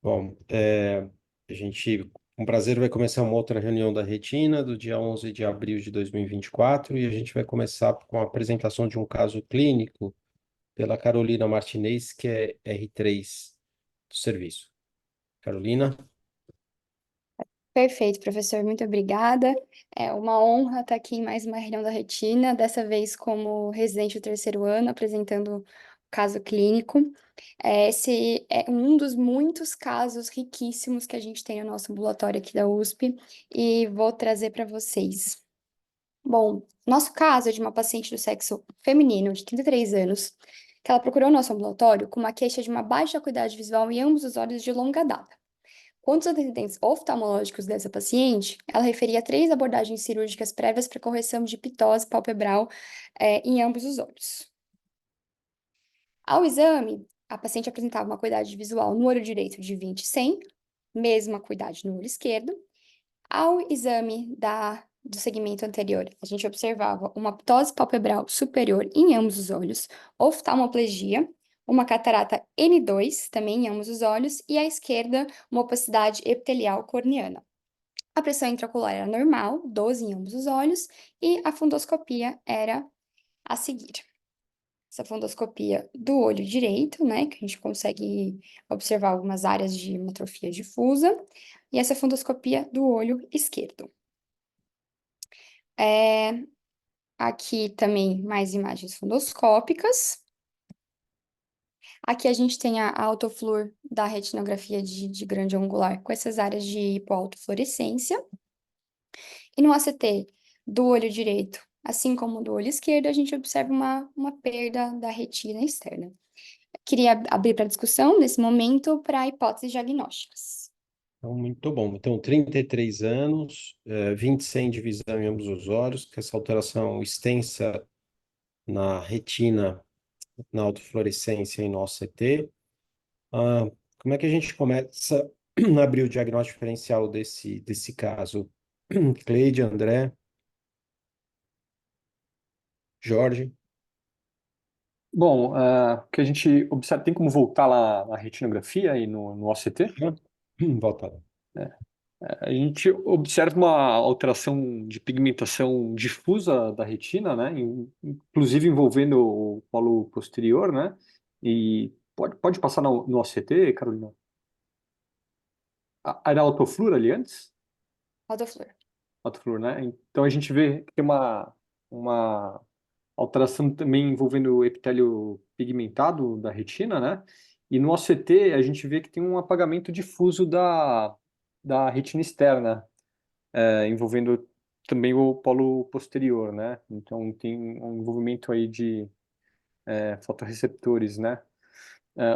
Bom, a gente, com prazer, vai começar uma outra reunião da Retina do dia 11 de abril de 2024 e a gente vai começar com a apresentação de um caso clínico pela Carolina Martinez, que é R3 do serviço. Carolina? Perfeito, professor, muito obrigada. É uma honra estar aqui em mais uma reunião da Retina, dessa vez como residente do terceiro ano, apresentando o caso clínico. Esse é um dos muitos casos riquíssimos que a gente tem no nosso ambulatório aqui da USP e vou trazer para vocês. Bom, nosso caso é de uma paciente do sexo feminino de 33 anos, que ela procurou nosso ambulatório com uma queixa de uma baixa acuidade visual em ambos os olhos de longa data. Quanto aos antecedentes oftalmológicos dessa paciente, ela referia 3 abordagens cirúrgicas prévias para correção de pitose palpebral, em ambos os olhos. Ao exame, a paciente apresentava uma acuidade visual no olho direito de 20/100, mesma acuidade no olho esquerdo. Ao exame do segmento anterior, a gente observava uma ptose palpebral superior em ambos os olhos, oftalmoplegia, uma catarata N2, também em ambos os olhos, e à esquerda, uma opacidade epitelial corneana. A pressão intraocular era normal, 12 em ambos os olhos, e a fundoscopia era a seguir. Essa fundoscopia do olho direito, né, que a gente consegue observar algumas áreas de hemotrofia difusa, e essa fundoscopia do olho esquerdo. É, Aqui também mais imagens fundoscópicas. Aqui a gente tem a autofluor da retinografia de grande angular com essas áreas de hipoautofluorescência. E no ACT do olho direito, assim como do olho esquerdo, a gente observa uma perda da retina externa. Queria abrir para discussão, nesse momento, para hipóteses diagnósticas. Então, muito bom. Então, 33 anos, 20/100 de visão em ambos os olhos, com essa alteração extensa na retina, na autofluorescência e no OCT. Ah, como é que a gente começa a abrir o diagnóstico diferencial desse caso? Cleide, André, Jorge. Bom, o que a gente observa, tem como voltar lá na retinografia e no OCT? Volta lá. A gente observa uma alteração de pigmentação difusa da retina, né? Inclusive envolvendo o polo posterior, né? E pode passar no OCT, Carolina? Era autofluor ali antes? Autofluor. Autofluor, né? Então a gente vê que tem uma alteração também envolvendo o epitélio pigmentado da retina, né? E no OCT a gente vê que tem um apagamento difuso da retina externa, envolvendo também o polo posterior, né? Então tem um envolvimento aí de fotorreceptores, né?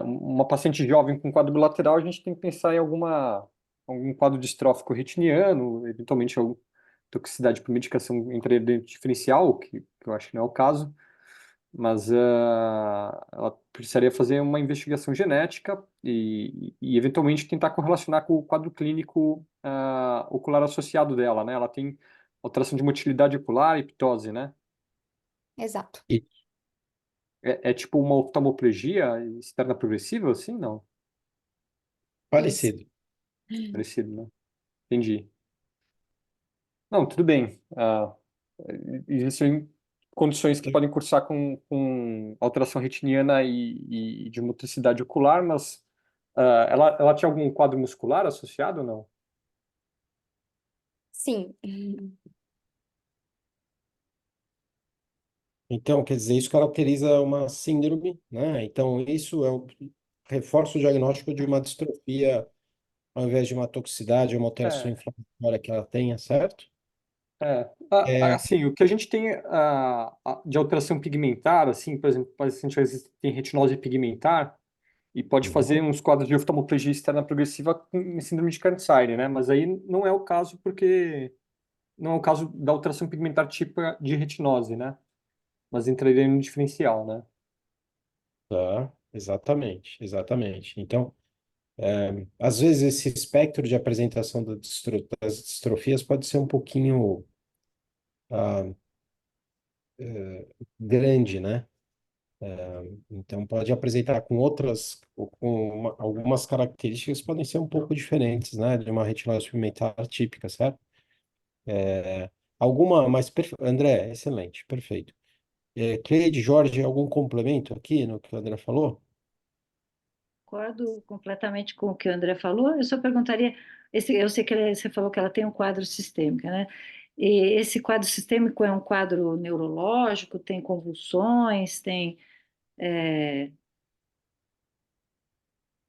Uma paciente jovem com quadro bilateral, a gente tem que pensar em algum quadro distrófico retiniano, eventualmente alguma toxicidade por medicação intraedente diferencial, que eu acho que não é o caso, mas ela precisaria fazer uma investigação genética e eventualmente tentar correlacionar com o quadro clínico ocular associado dela, né? Ela tem alteração de motilidade ocular e ptose, né? Exato. E É tipo uma oftalmoplegia externa progressiva, assim? Não, Isso. parecido. parecido, né? Entendi. Não, tudo bem. Existem condições que Então, podem cursar com alteração retiniana e de motricidade ocular, mas ela tinha algum quadro muscular associado ou não? Sim. então, quer dizer, isso caracteriza uma síndrome, né? Então, isso reforça o diagnóstico de uma distrofia, ao invés de uma toxicidade, uma alteração É, inflamatória que ela tenha, certo? É, assim, o que a gente tem de alteração pigmentar, assim, por exemplo, o paciente às vezes tem retinose pigmentar e pode fazer uhum, uns quadros de oftalmoplegia externa progressiva com síndrome de Kearns-Sayre, né? Mas aí não é o caso porque não é o caso da alteração pigmentar típica de retinose, né? Mas entraria no diferencial, né? tá, exatamente, exatamente. Então, às vezes esse espectro de apresentação das distrofias pode ser um pouquinho ah, grande, né? Então, pode apresentar com outras, ou com algumas características que podem ser um pouco diferentes, né, de uma retinose pigmentar típica, certo? Alguma, mas, André, excelente, perfeito. Cleide, Jorge, algum complemento aqui no que o André falou? Concordo completamente com o que o André falou. Eu só perguntaria, eu sei que você falou que ela tem um quadro sistêmico, né? E esse quadro sistêmico é um quadro neurológico, tem convulsões, tem,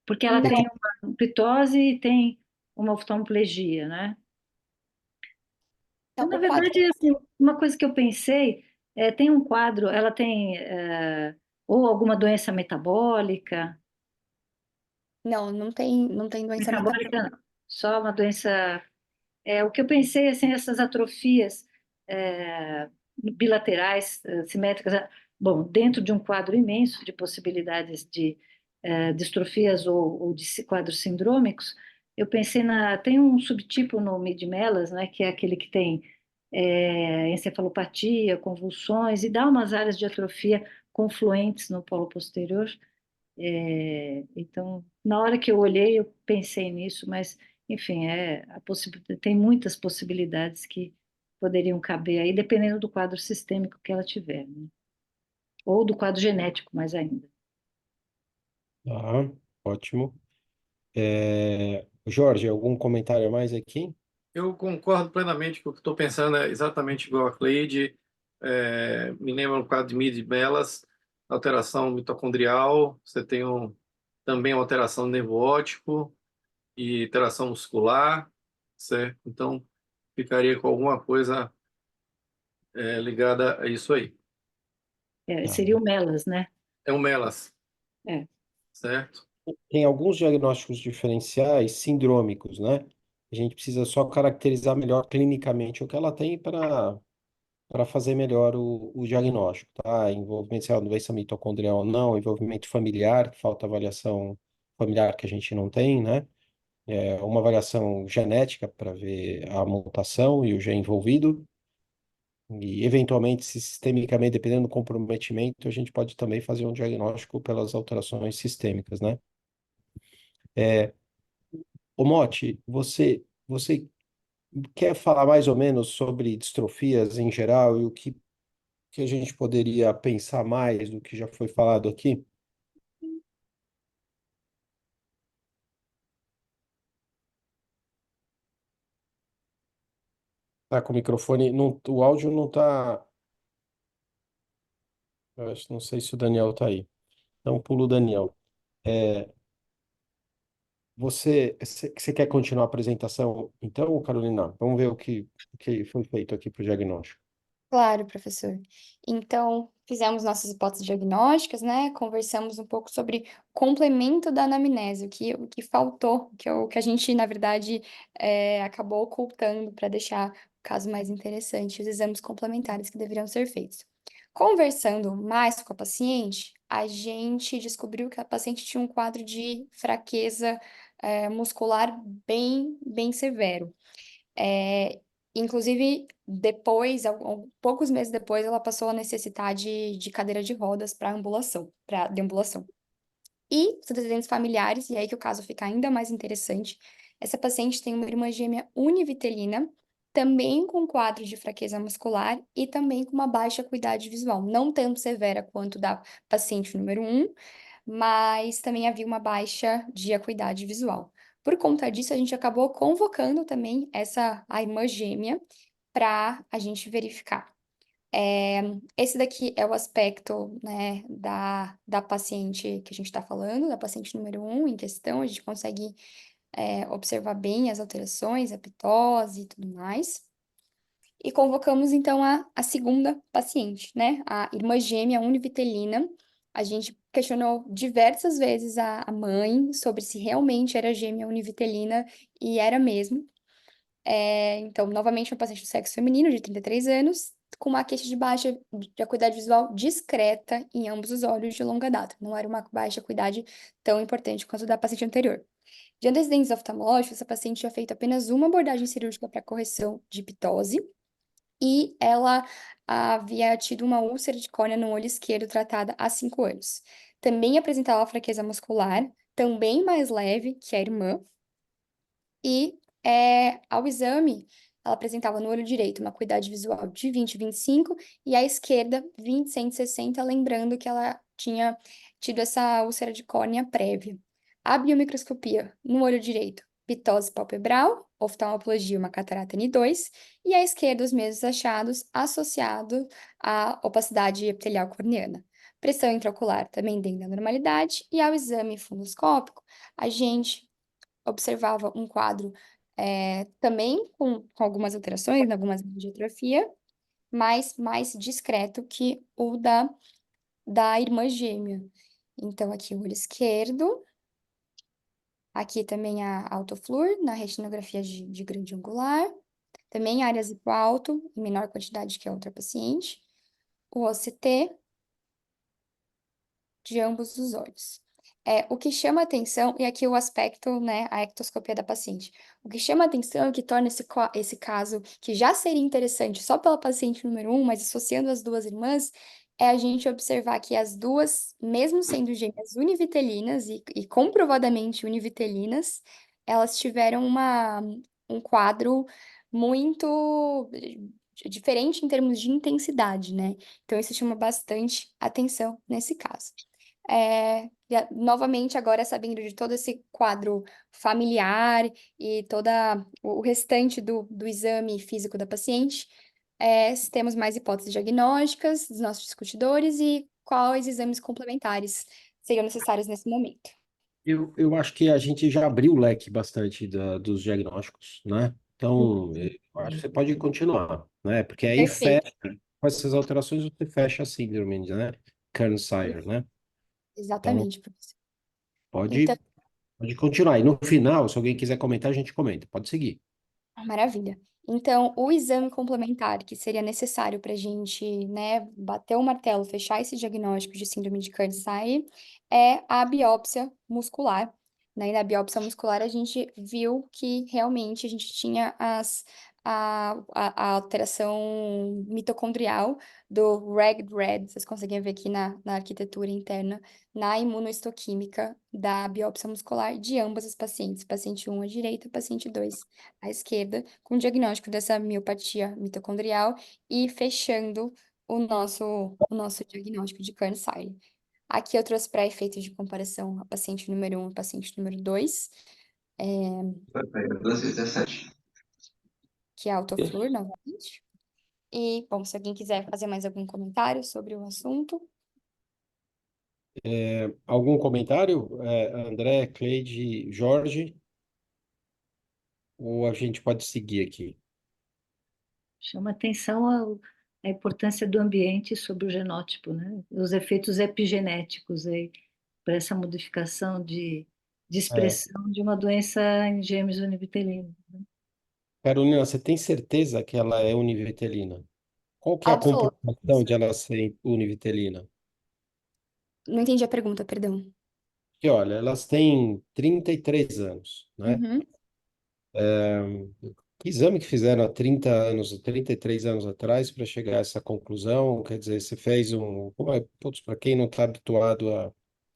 porque ela Tem Não, tem uma pitose e tem uma oftalmoplegia, né? não, Então, na o quadro verdade, assim, uma coisa que eu pensei, tem um quadro, ela tem ou alguma doença metabólica, não tem doença metabólica. metabólica não, só uma doença. O que eu pensei, assim, essas atrofias bilaterais, simétricas, bom, dentro de um quadro imenso de possibilidades de distrofias ou de quadros sindrômicos, eu pensei tem um subtipo no mid-melas, né, que é aquele que tem encefalopatia, convulsões, e dá umas áreas de atrofia confluentes no polo posterior. Então, na hora que eu olhei, eu pensei nisso, mas, enfim, tem muitas possibilidades que poderiam caber aí, dependendo do quadro sistêmico que ela tiver, né? Ou do quadro genético, mais ainda. Tá, ótimo. Jorge, algum comentário a mais aqui? Eu concordo plenamente com o que estou pensando, é exatamente igual a Cleide. Me lembra um quadro de Midi-Melas, alteração mitocondrial, você tem também uma alteração do nervo óptico e alteração muscular, certo? Então, ficaria com alguma coisa ligada a isso aí. Tá. Seria o MELAS, né? É um Melas, É. certo? Tem alguns diagnósticos diferenciais sindrômicos, né? A gente precisa só caracterizar melhor clinicamente o que ela tem para fazer melhor o diagnóstico, tá? Envolvimento, se é uma doença mitocondrial ou não, envolvimento familiar, que falta avaliação familiar que a gente não tem, né? Uma avaliação genética para ver a mutação e o gene envolvido. E, eventualmente, se sistemicamente, dependendo do comprometimento, a gente pode também fazer um diagnóstico pelas alterações sistêmicas, né? Ô Motti, você quer falar mais ou menos sobre distrofias em geral e o que a gente poderia pensar mais do que já foi falado aqui? Tá com o microfone, não, o áudio não tá. Não sei se o Daniel tá aí. Então, pulo o Daniel. É, você quer continuar a apresentação? Então, Carolina, vamos ver o que foi feito aqui para o diagnóstico. Claro, professor. Então, fizemos nossas hipóteses diagnósticas, né? Conversamos um pouco sobre o complemento da anamnese, o que faltou, o que a gente, na verdade, acabou ocultando para deixar o caso mais interessante, os exames complementares que deveriam ser feitos. Conversando mais com a paciente, a gente descobriu que a paciente tinha um quadro de fraqueza, muscular bem, bem severo. É, inclusive, depois, poucos meses depois, ela passou a necessitar de cadeira de rodas para ambulação, para deambulação. E os antecedentes familiares, e aí que o caso fica ainda mais interessante, essa paciente tem uma irmã gêmea univitelina, também com quadro de fraqueza muscular e também com uma baixa acuidade visual, não tanto severa quanto da paciente número um, mas também havia uma baixa de acuidade visual. Por conta disso, a gente acabou convocando também a irmã gêmea para a gente verificar. Esse daqui é o aspecto, né, da paciente que a gente está falando, da paciente número um em questão. A gente consegue, observar bem as alterações, a pitose e tudo mais. E convocamos, então, a segunda paciente, né? A irmã gêmea univitelina. A gente questionou diversas vezes a mãe sobre se realmente era gêmea univitelina, e era mesmo. Então, novamente, uma paciente do sexo feminino, de 33 anos, com uma queixa de baixa de acuidade visual discreta em ambos os olhos de longa data. Não era uma baixa acuidade tão importante quanto a da paciente anterior. De antecedentes oftalmológicos, essa paciente tinha feito apenas uma abordagem cirúrgica para correção de pitose, e ela havia tido uma úlcera de córnea no olho esquerdo tratada há 5 anos. Também apresentava fraqueza muscular, também mais leve que a irmã, e ao exame, ela apresentava no olho direito uma acuidade visual de 20/25 e à esquerda 20/160, lembrando que ela tinha tido essa úlcera de córnea prévia. A biomicroscopia no olho direito, pitose palpebral, oftalmoplegia, uma catarata N2, e à esquerda os mesmos achados associados à opacidade epitelial corneana. Pressão intraocular também dentro da normalidade, e ao exame fundoscópico, a gente observava um quadro também com algumas alterações, algumas de atrofia, mas mais discreto que o da irmã gêmea. Então, aqui o olho esquerdo, aqui também a autoflúor na retinografia de grande angular, também áreas hipoalto, em menor quantidade que a outra paciente, o OCT de ambos os olhos. O que chama atenção, e aqui o aspecto, né, a ectoscopia da paciente. O que chama atenção e que torna esse caso, que já seria interessante só pela paciente número 1, mas associando as duas irmãs, é a gente observar que as duas, mesmo sendo gêmeas univitelinas e comprovadamente univitelinas, elas tiveram um quadro muito diferente em termos de intensidade, né? Então, isso chama bastante atenção nesse caso. Novamente, agora sabendo de todo esse quadro familiar e toda o restante do exame físico da paciente, se temos mais hipóteses diagnósticas dos nossos discutidores e quais exames complementares seriam necessários nesse momento. Eu acho que a gente já abriu o leque bastante dos diagnósticos, né? Então, eu acho que você pode continuar, né? Porque aí Perfeito, fecha, com essas alterações, você fecha a síndrome, né? Kearns-Sayre, né? Então, exatamente, professor. Então, pode, pode continuar. E no final, se alguém quiser comentar, a gente comenta. Pode seguir. maravilha. Então, o exame complementar que seria necessário para a gente, né, bater o martelo, fechar esse diagnóstico de síndrome de Kearns-Sayre é a biópsia muscular, né? E na biópsia muscular a gente viu que realmente a gente tinha a alteração mitocondrial do ragged red, vocês conseguem ver aqui na arquitetura interna, na imunohistoquímica da biópsia muscular de ambas as pacientes, paciente 1 à direita, paciente 2 à esquerda, com o diagnóstico dessa miopatia mitocondrial e fechando o nosso diagnóstico de Kearns-Sayre. Aqui eu trouxe para efeitos de comparação a paciente número 1 e paciente número 2, que é a autoflúor, novamente. E, bom, se alguém quiser fazer mais algum comentário sobre o assunto. Algum comentário? André, Cleide, Jorge? Ou a gente pode seguir aqui? Chama atenção a importância do ambiente sobre o genótipo, né? Os efeitos epigenéticos aí, para essa modificação de É, expressão de uma doença em gêmeos univitelinos. Carolina, você tem certeza que ela é univitelina? Qual que é a Absoluto. comprovação de ela ser univitelina? Não entendi a pergunta, perdão. Que olha, elas têm 33 anos, né? Uhum. Que exame que fizeram há 30 anos, 33 anos atrás para chegar a essa conclusão? Quer dizer, você fez putz, para quem não está habituado a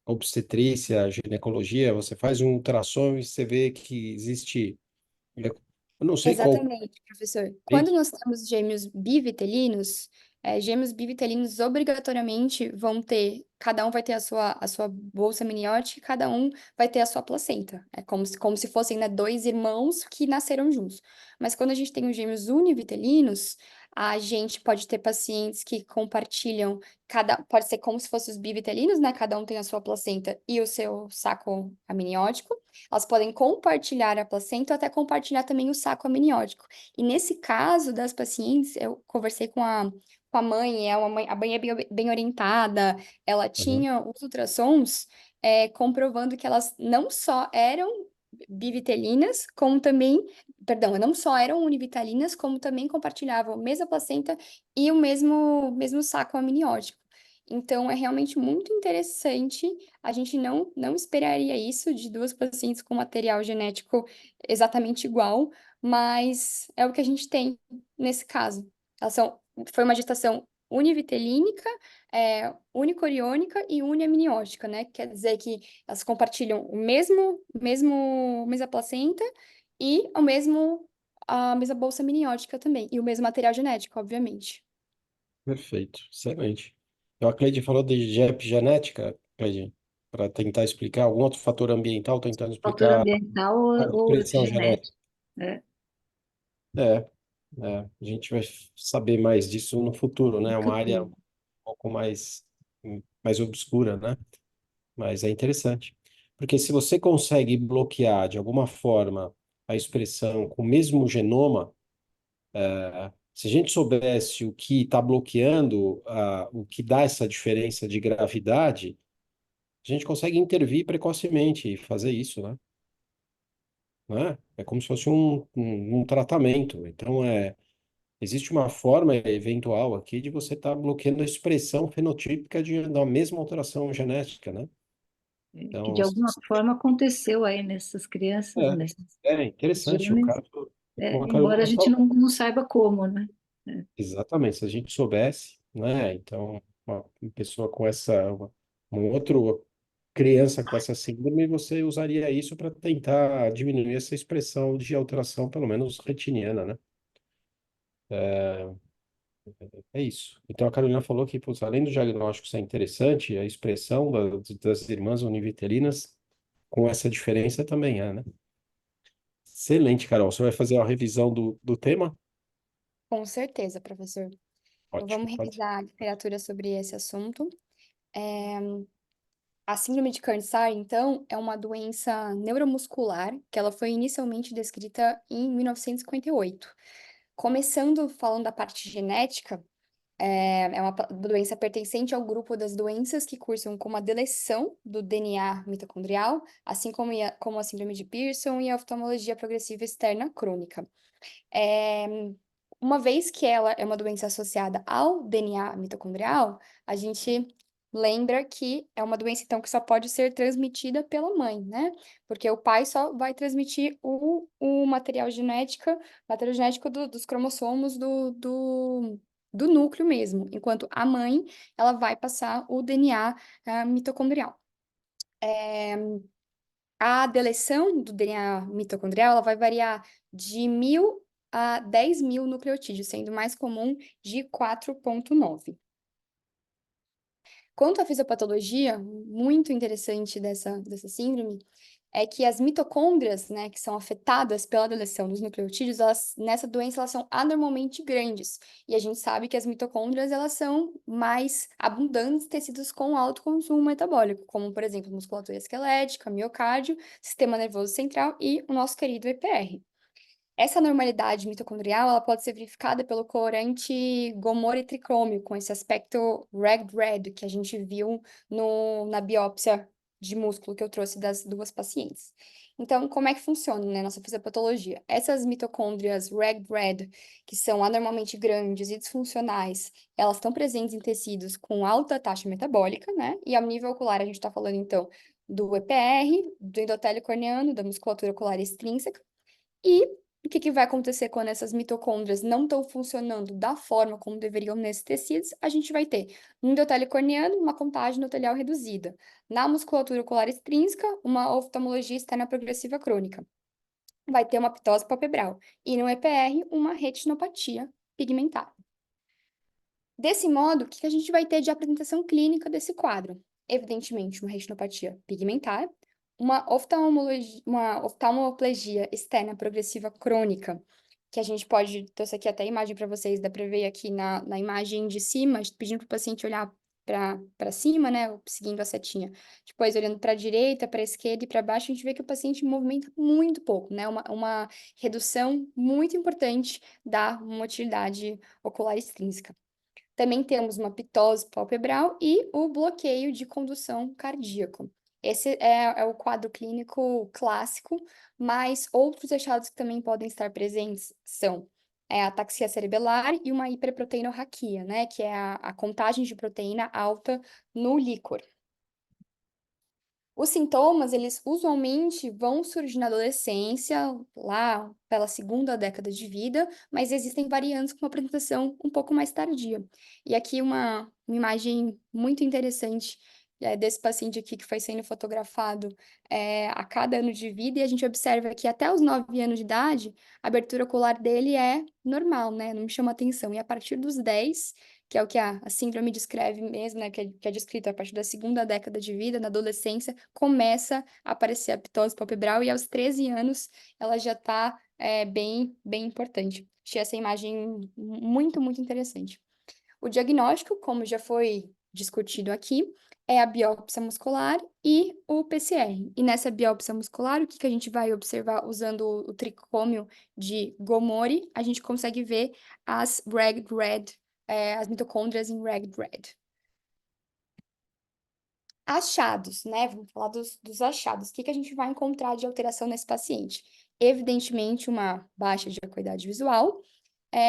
obstetrícia, a ginecologia, você faz um ultrassom e você vê que existe, eu não sei qual Exatamente, professor. Quando nós temos gêmeos bivitelinos obrigatoriamente vão ter, cada um vai ter a sua bolsa amniótica e cada um vai ter a sua placenta. É como se fossem, né, dois irmãos que nasceram juntos. Mas quando a gente tem os gêmeos univitelinos, a gente pode ter pacientes que compartilham, pode ser como se fossem os bivitelinos, né? Cada um tem a sua placenta e o seu saco amniótico. Elas podem compartilhar a placenta ou até compartilhar também o saco amniótico. E nesse caso das pacientes, eu conversei com a mãe, a mãe é bem orientada, ela Uhum. tinha os ultrassons comprovando que elas não só eram bivitelinas, como também, perdão, não só eram univitelinas, como também compartilhavam a mesma placenta e o mesmo saco amniótico. Então, é realmente muito interessante. A gente não esperaria isso de duas pacientes com material genético exatamente igual, mas é o que a gente tem nesse caso. Foi uma gestação univitelínica, unicoriônica e uniamniótica, né? Quer dizer que elas compartilham mesma placenta e a mesma bolsa amniótica também, e o mesmo material genético, obviamente. Perfeito, excelente. Então, a Cleide falou de epigenética, Cleide, para tentar explicar algum outro fator ambiental, tentando Fator explicar ambiental a ou expressão genética. genético. É, É, a gente vai saber mais disso no futuro, né? É uma área um futuro. pouco mais obscura, né? Mas é interessante. Porque se você consegue bloquear de alguma forma a expressão com o mesmo genoma, se a gente soubesse o que está bloqueando, o que dá essa diferença de gravidade, a gente consegue intervir precocemente e fazer isso, né? Né? É como se fosse um tratamento. Então, existe uma forma eventual aqui de você estar bloqueando a expressão fenotípica da mesma alteração genética, né? Que Então, de alguma forma aconteceu aí nessas crianças, é, nesses é interessante o genes, caso, como a embora a Carolina gente falou. não saiba como, né? É. Exatamente, se a gente soubesse, né? Então, uma pessoa com uma outra criança com essa síndrome, você usaria isso para tentar diminuir essa expressão de alteração, pelo menos retiniana, né? É isso. Então, a Carolina falou que, putz, além do diagnóstico ser interessante, a expressão das irmãs univitelinas com essa diferença também é, né? Excelente, Carol. Você vai fazer a revisão do tema? Com certeza, professor. Então, Ótimo, vamos pode. revisar a literatura sobre esse assunto. A síndrome de Kearns-Sayre, então, é uma doença neuromuscular que ela foi inicialmente descrita em 1958. Começando falando da parte genética, é uma doença pertencente ao grupo das doenças que cursam com uma deleção do DNA mitocondrial, assim como a síndrome de Pearson e a oftalmologia progressiva externa crônica. É, uma vez que ela é uma doença associada ao DNA mitocondrial, a gente lembra que é uma doença, então, que só pode ser transmitida pela mãe, né? Porque o pai só vai transmitir o material genético dos cromossomos do núcleo mesmo, enquanto a mãe, ela vai passar o DNA mitocondrial. A deleção do DNA mitocondrial, ela vai variar de 1.000 a 10.000 nucleotídeos, sendo mais comum de 4,9. Quanto à fisiopatologia, muito interessante dessa síndrome, é que as mitocôndrias, né, que são afetadas pela deleção dos nucleotídeos, nessa doença elas são anormalmente grandes. E a gente sabe que as mitocôndrias, elas são mais abundantes em tecidos com alto consumo metabólico, como, por exemplo, musculatura esquelética, miocárdio, sistema nervoso central e o nosso querido EPR. Essa normalidade mitocondrial, ela pode ser verificada pelo corante gomoritricrômio, com esse aspecto red, que a gente viu na biópsia de músculo que eu trouxe das duas pacientes. Então, como é que funciona, né, nossa fisiopatologia? Essas mitocôndrias red, que são anormalmente grandes e disfuncionais, elas estão presentes em tecidos com alta taxa metabólica, né? E ao nível ocular, a gente está falando, então, do EPR, do endotélio corneano, da musculatura ocular extrínseca, e o que vai acontecer quando essas mitocôndrias não estão funcionando da forma como deveriam nesses tecidos? A gente vai ter no endotélio corneano uma contagem endotelial reduzida, na musculatura ocular extrínseca, uma oftalmologia externa progressiva crônica. Vai ter uma ptose palpebral e no EPR uma retinopatia pigmentar. Desse modo, o que a gente vai ter de apresentação clínica desse quadro? Evidentemente, uma retinopatia pigmentar, uma oftalmoplegia externa progressiva crônica, que a gente pode, trouxe aqui até a imagem para vocês, dá para ver aqui na imagem de cima, pedindo para o paciente olhar para cima, né, seguindo a setinha. Depois, olhando para a direita, para a esquerda e para baixo, a gente vê que o paciente movimenta muito pouco, né, uma redução muito importante da motilidade ocular extrínseca. Também temos uma ptose palpebral e o bloqueio de condução cardíaca. Esse é o quadro clínico clássico, mas outros achados que também podem estar presentes são a ataxia cerebelar e uma hiperproteinorraquia, né, que é a contagem de proteína alta no líquor. Os sintomas, eles usualmente vão surgir na adolescência, lá pela segunda década de vida, mas existem variantes com uma apresentação um pouco mais tardia. E aqui uma imagem muito interessante desse paciente aqui que foi sendo fotografado a cada ano de vida, e a gente observa que até os 9 anos de idade, a abertura ocular dele é normal, né? Não me chama atenção. E a partir dos 10, que é o que a síndrome descreve mesmo, né, que é descrito a partir da segunda década de vida, na adolescência, começa a aparecer a ptose palpebral e aos 13 anos ela já está bem importante. Achei essa imagem muito interessante. O diagnóstico, como já foi discutido aqui, é a biópsia muscular e o PCR. E nessa biópsia muscular, o que a gente vai observar usando o tricômio de Gomori? A gente consegue ver as ragged red, as mitocôndrias em ragged red. Achados, né? Vamos falar dos achados. O que a gente vai encontrar de alteração nesse paciente? Evidentemente, uma baixa de acuidade visual,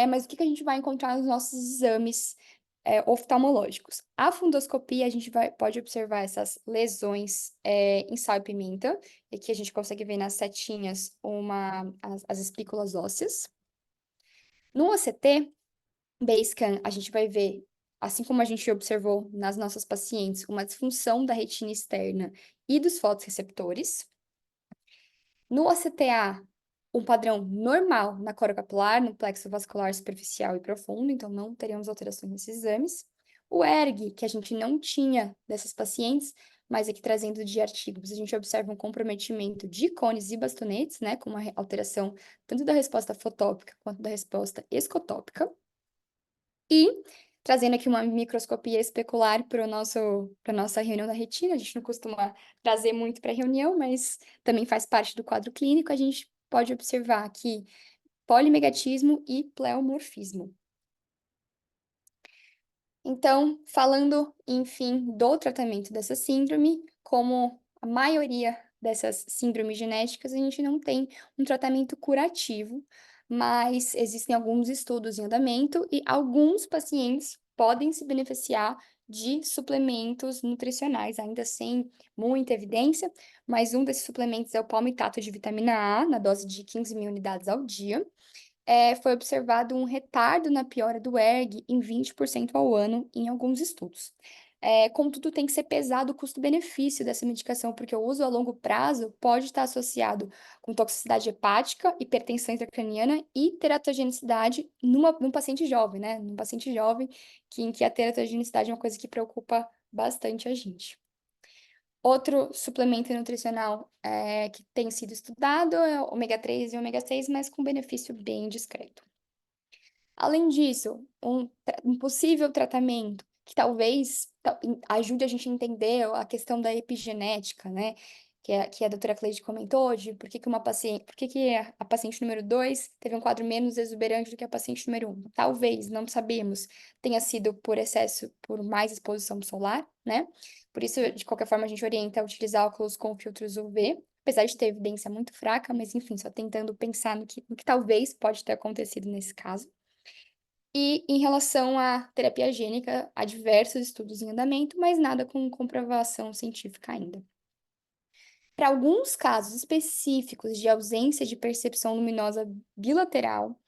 mas o que a gente vai encontrar nos nossos exames oftalmológicos? A fundoscopia, a gente pode observar essas lesões em sal e pimenta, e aqui a gente consegue ver nas setinhas as espículas ósseas. No OCT, Basecamp, a gente vai ver, assim como a gente observou nas nossas pacientes, uma disfunção da retina externa e dos fotorreceptores. No OCTA, um padrão normal na coroa capilar, no plexo vascular superficial e profundo, então não teríamos alterações nesses exames. O ERG, que a gente não tinha dessas pacientes, mas aqui trazendo de artigos, a gente observa um comprometimento de cones e bastonetes, né, com uma alteração tanto da resposta fotópica quanto da resposta escotópica. E trazendo aqui uma microscopia especular para nossa reunião da retina, a gente não costuma trazer muito para a reunião, mas também faz parte do quadro clínico, a gente pode observar aqui polimegatismo e pleomorfismo. Então, falando, enfim, do tratamento dessa síndrome, como a maioria dessas síndromes genéticas, a gente não tem um tratamento curativo, mas existem alguns estudos em andamento e alguns pacientes podem se beneficiar de suplementos nutricionais, ainda sem muita evidência, mas um desses suplementos é o palmitato de vitamina A, na dose de 15.000 unidades ao dia. Foi observado um retardo na piora do ERG em 20% ao ano em alguns estudos. Contudo, tem que ser pesado o custo-benefício dessa medicação, porque o uso a longo prazo pode estar associado com toxicidade hepática, hipertensão intracraniana e teratogenicidade num paciente jovem, né? Num paciente jovem em que a teratogenicidade é uma coisa que preocupa bastante a gente. Outro suplemento nutricional que tem sido estudado é o ômega 3 e ômega 6, mas com benefício bem discreto. Além disso, um possível tratamento que talvez ajude a gente a entender a questão da epigenética, né? Que a doutora Cleide comentou, de por que a paciente número 2 teve um quadro menos exuberante do que a paciente número 1. Talvez, não sabemos, tenha sido por mais exposição solar, né? Por isso, de qualquer forma, a gente orienta a utilizar óculos com filtros UV, apesar de ter evidência muito fraca, mas enfim, só tentando pensar no que talvez pode ter acontecido nesse caso. E em relação à terapia gênica, há diversos estudos em andamento, mas nada com comprovação científica ainda. Para alguns casos específicos de ausência de percepção luminosa bilateral,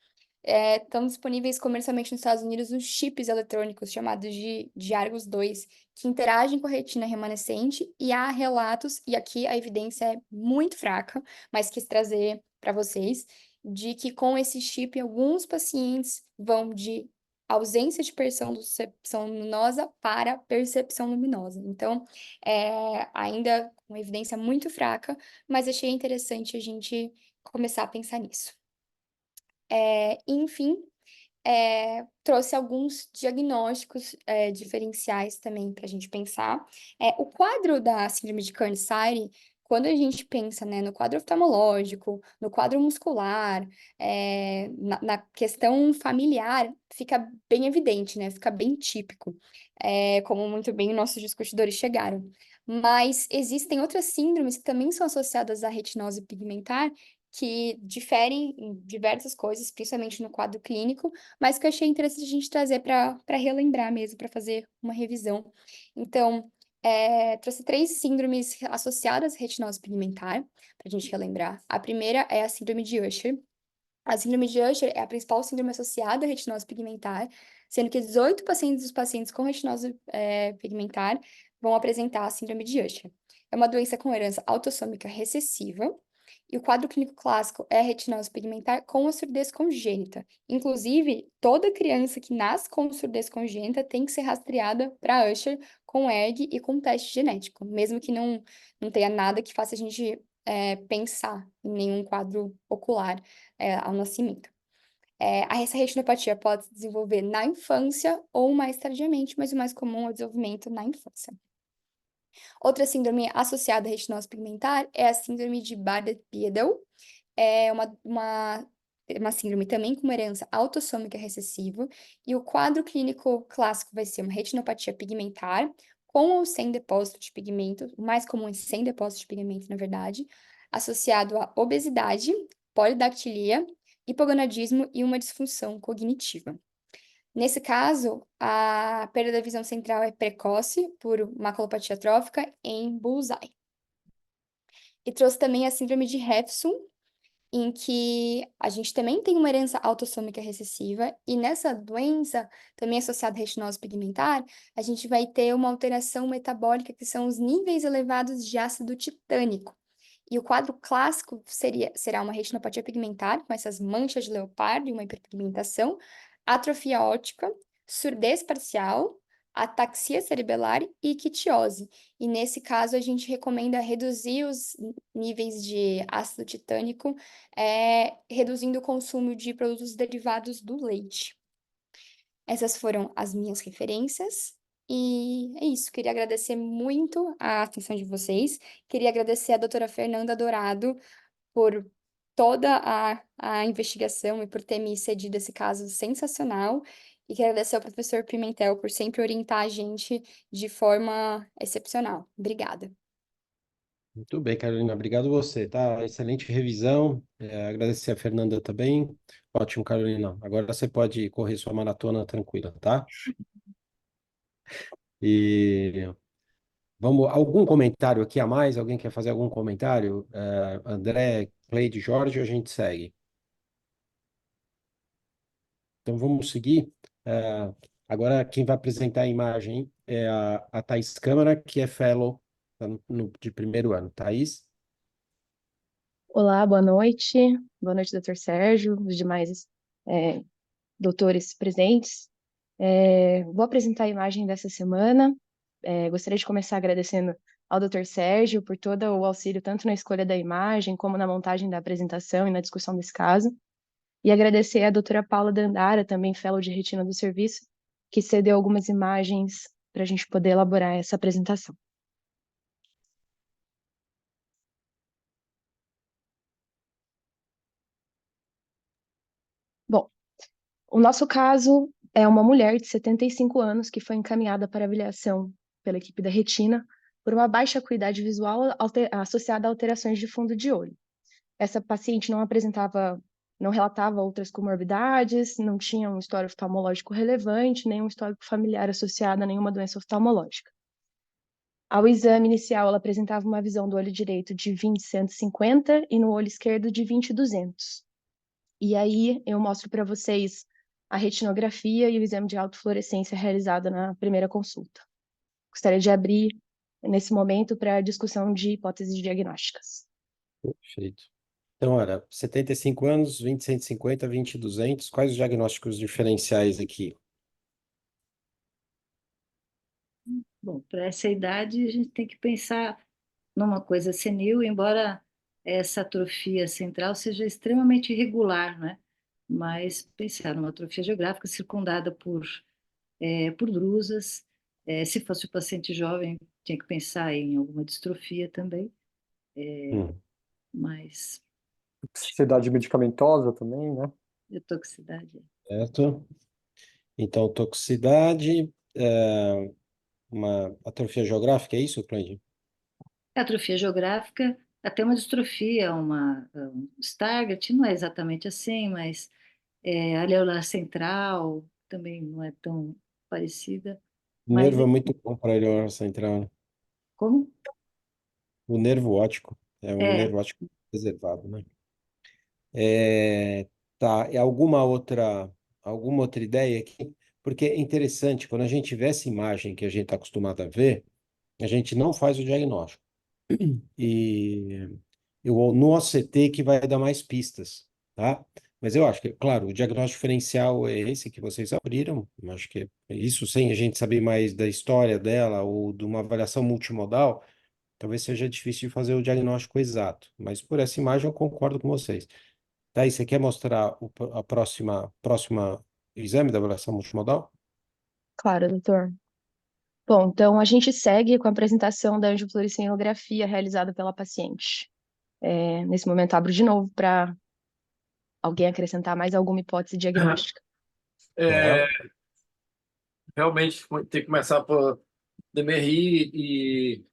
estão disponíveis comercialmente nos Estados Unidos os chips eletrônicos chamados de Argus 2, que interagem com a retina remanescente, e há relatos, e aqui a evidência é muito fraca, mas quis trazer para vocês, de que com esse chip, alguns pacientes vão de ausência de percepção luminosa para percepção luminosa. Então, ainda com evidência muito fraca, mas achei interessante a gente começar a pensar nisso. Enfim, trouxe alguns diagnósticos diferenciais também para a gente pensar. O quadro da síndrome de Kearns-Sayre, quando a gente pensa, né, no quadro oftalmológico, no quadro muscular, na questão familiar, fica bem evidente, né? Fica bem típico, como muito bem nossos discutidores chegaram. Mas existem outras síndromes que também são associadas à retinose pigmentar, que diferem em diversas coisas, principalmente no quadro clínico, mas que eu achei interessante a gente trazer para relembrar mesmo, para fazer uma revisão. Então, Trouxe 3 síndromes associadas à retinose pigmentar, para a gente relembrar. A primeira é a síndrome de Usher. A síndrome de Usher é a principal síndrome associada à retinose pigmentar, sendo que 18% dos pacientes com retinose pigmentar vão apresentar a síndrome de Usher. É uma doença com herança autossômica recessiva, e o quadro clínico clássico é a retinose pigmentar com a surdez congênita. Inclusive, toda criança que nasce com surdez congênita tem que ser rastreada para Usher com ERG e com teste genético, mesmo que não tenha nada que faça a gente pensar em nenhum quadro ocular ao nascimento. Essa retinopatia pode se desenvolver na infância ou mais tardiamente, mas o mais comum é o desenvolvimento na infância. Outra síndrome associada à retinose pigmentar é a síndrome de Bardet-Biedl. É uma síndrome também com uma herança autossômica recessiva, e o quadro clínico clássico vai ser uma retinopatia pigmentar, com ou sem depósito de pigmento, o mais comum é sem depósito de pigmento, na verdade, associado à obesidade, polidactilia, hipogonadismo e uma disfunção cognitiva. Nesse caso, a perda da visão central é precoce por maculopatia atrófica em bullseye. E trouxe também a síndrome de Refsum, em que a gente também tem uma herança autossômica recessiva, e nessa doença, também associada à retinose pigmentar, a gente vai ter uma alteração metabólica, que são os níveis elevados de ácido titânico. E o quadro clássico será uma retinopatia pigmentar, com essas manchas de leopardo e uma hiperpigmentação, atrofia óptica, surdez parcial, ataxia cerebelar e quitiose. E nesse caso, a gente recomenda reduzir os níveis de ácido titânico, reduzindo o consumo de produtos derivados do leite. Essas foram as minhas referências. E é isso, queria agradecer muito a atenção de vocês. Queria agradecer a doutora Fernanda Dourado por toda a investigação e por ter me cedido esse caso sensacional. E quero agradecer ao professor Pimentel por sempre orientar a gente de forma excepcional. Obrigada. Muito bem, Carolina. Obrigado você, tá? Excelente revisão. Agradecer a Fernanda também. Ótimo, Carolina. Agora você pode correr sua maratona tranquila, tá? E vamos, algum comentário aqui a mais? Alguém quer fazer algum comentário? André, Cleide, Jorge, ou a gente segue? Então vamos seguir. Agora quem vai apresentar a imagem é a Thaís Câmara, que é fellow de primeiro ano. Thaís? Olá, boa noite. Boa noite, doutor Sérgio, os demais doutores presentes. Vou apresentar a imagem dessa semana. Gostaria de começar agradecendo ao doutor Sérgio por todo o auxílio, tanto na escolha da imagem, como na montagem da apresentação e na discussão desse caso. E agradecer à doutora Paula Dandara, também fellow de retina do serviço, que cedeu algumas imagens para a gente poder elaborar essa apresentação. Bom, o nosso caso é uma mulher de 75 anos que foi encaminhada para avaliação pela equipe da retina por uma baixa acuidade visual associada a alterações de fundo de olho. Essa paciente não relatava outras comorbidades, não tinha um histórico oftalmológico relevante, nem um histórico familiar associado a nenhuma doença oftalmológica. Ao exame inicial, ela apresentava uma visão do olho direito de 20/150 e no olho esquerdo de 20/200. E aí eu mostro para vocês a retinografia e o exame de autofluorescência realizado na primeira consulta. Gostaria de abrir nesse momento para a discussão de hipóteses diagnósticas. Perfeito. Então, olha, 75 anos, 20/150, 20/200, quais os diagnósticos diferenciais aqui? Bom, para essa idade a gente tem que pensar numa coisa senil, embora essa atrofia central seja extremamente irregular, né? Mas pensar numa atrofia geográfica circundada por drusas. Se fosse o paciente jovem, tinha que pensar em alguma distrofia também, Hum, mas Toxicidade medicamentosa também, né? a toxicidade. certo. Então, toxicidade, uma atrofia geográfica, é isso, Cleide? A atrofia geográfica, até uma distrofia, um Stargardt, não é exatamente assim, mas a alveolar central também não é tão parecida, mas Nervo é muito bom para a central. Como? O nervo óptico é um É, nervo óptico preservado, né? É, tá, e alguma outra ideia aqui? Porque é interessante, quando a gente vê essa imagem que a gente está acostumado a ver, a gente não faz o diagnóstico. E no OCT que vai dar mais pistas, tá? Mas eu acho que, claro, o diagnóstico diferencial é esse que vocês abriram. Eu acho que isso sem a gente saber mais da história dela ou de uma avaliação multimodal, talvez seja difícil de fazer o diagnóstico exato. Mas por essa imagem eu concordo com vocês. Daí, você quer mostrar a próxima exame da avaliação multimodal? Claro, doutor. Bom, então a gente segue com a apresentação da angiofluoresceinografia realizada pela paciente. Nesse momento, abro de novo para alguém acrescentar mais alguma hipótese diagnóstica. É, realmente tem que começar por DMRI e